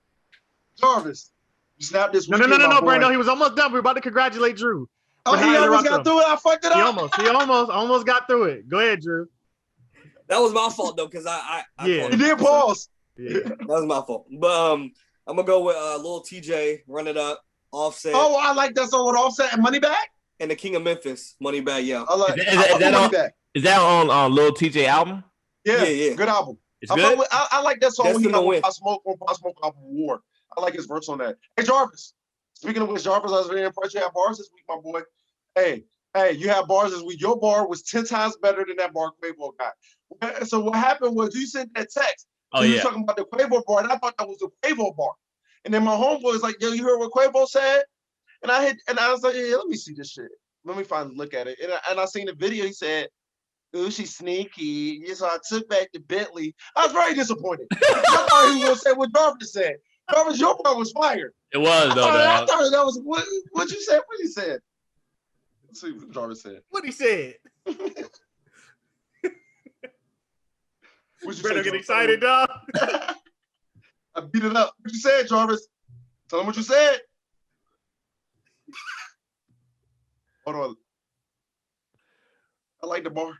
Jarvis. You snapped this. No, Brando. He was almost done. We're about to congratulate Drew. Oh, he almost got through it. I fucked it up. He almost got through it. Go ahead, Drew. That was my fault though, because I you did pause. Yeah. That was my fault. But I'm gonna go with Lil TJ, Run It Up, Offset. Oh, I like that song with Offset and Money Back. And the King of Memphis, Money Back, yeah. I like is that on Lil TJ album? Yeah. Good album. It's good. I like that song when he win. Pop Smoke album War. I like his verse on that. Hey Jarvis. Speaking of which, Jarvis, I was very impressed. You had bars this week, my boy. Hey, you had bars this week. Your bar was 10 times better than that bar Quavo got. So what happened was you sent that text. Oh, you were talking about the Quavo bar, and I thought that was the Quavo bar. And then my homeboy was like, yo, you heard what Quavo said? And I was like, yeah, let me see this shit. Let me finally look at it. And I seen the video. He said, ooh, she's sneaky. So I took back the Bentley. I was very disappointed. I thought he was going to say what Jarvis said. Jarvis, your bar was fire. It was, though. I thought that was, what you said? What he said? Let's see what Jarvis said. What he said? Brando get excited, dog. I beat it up. What you said, Jarvis? Tell him what you said. Hold on. I like the bar.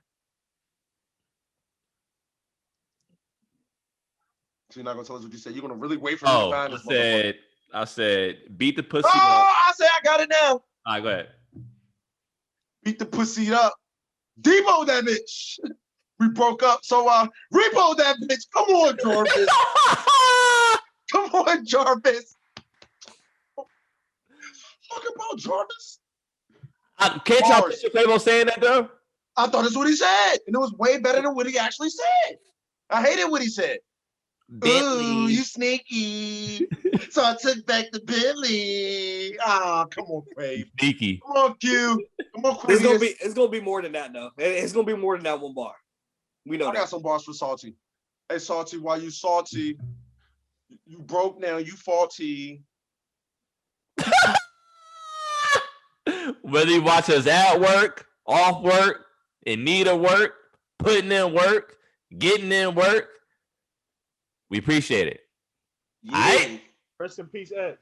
So you're not gonna tell us what you said. You're gonna really wait for me to find this. I said, beat the pussy. Oh, I said I got it now. All right, go ahead. Beat the pussy up. Debo that bitch. We broke up. So repo that bitch. Come on, Jarvis. Come on, Jarvis. Talk about Jarvis. Can't y'all picture Quavo saying that though? I thought that's what he said. And it was way better than what he actually said. I hated what he said. Ooh, you sneaky. So I took back the Bentley. Ah, come on, Crave. Sneaky. Come on, Q. Come on, It's Quavius. gonna be more than that though. It's gonna be more than that one bar. We know I got that. some bars for Salty. Hey, Salty, why you salty? You broke now. You faulty. Whether you watch us at work, off work, in need of work, putting in work, getting in work, we appreciate it. Yeah. All right? Rest in peace, X.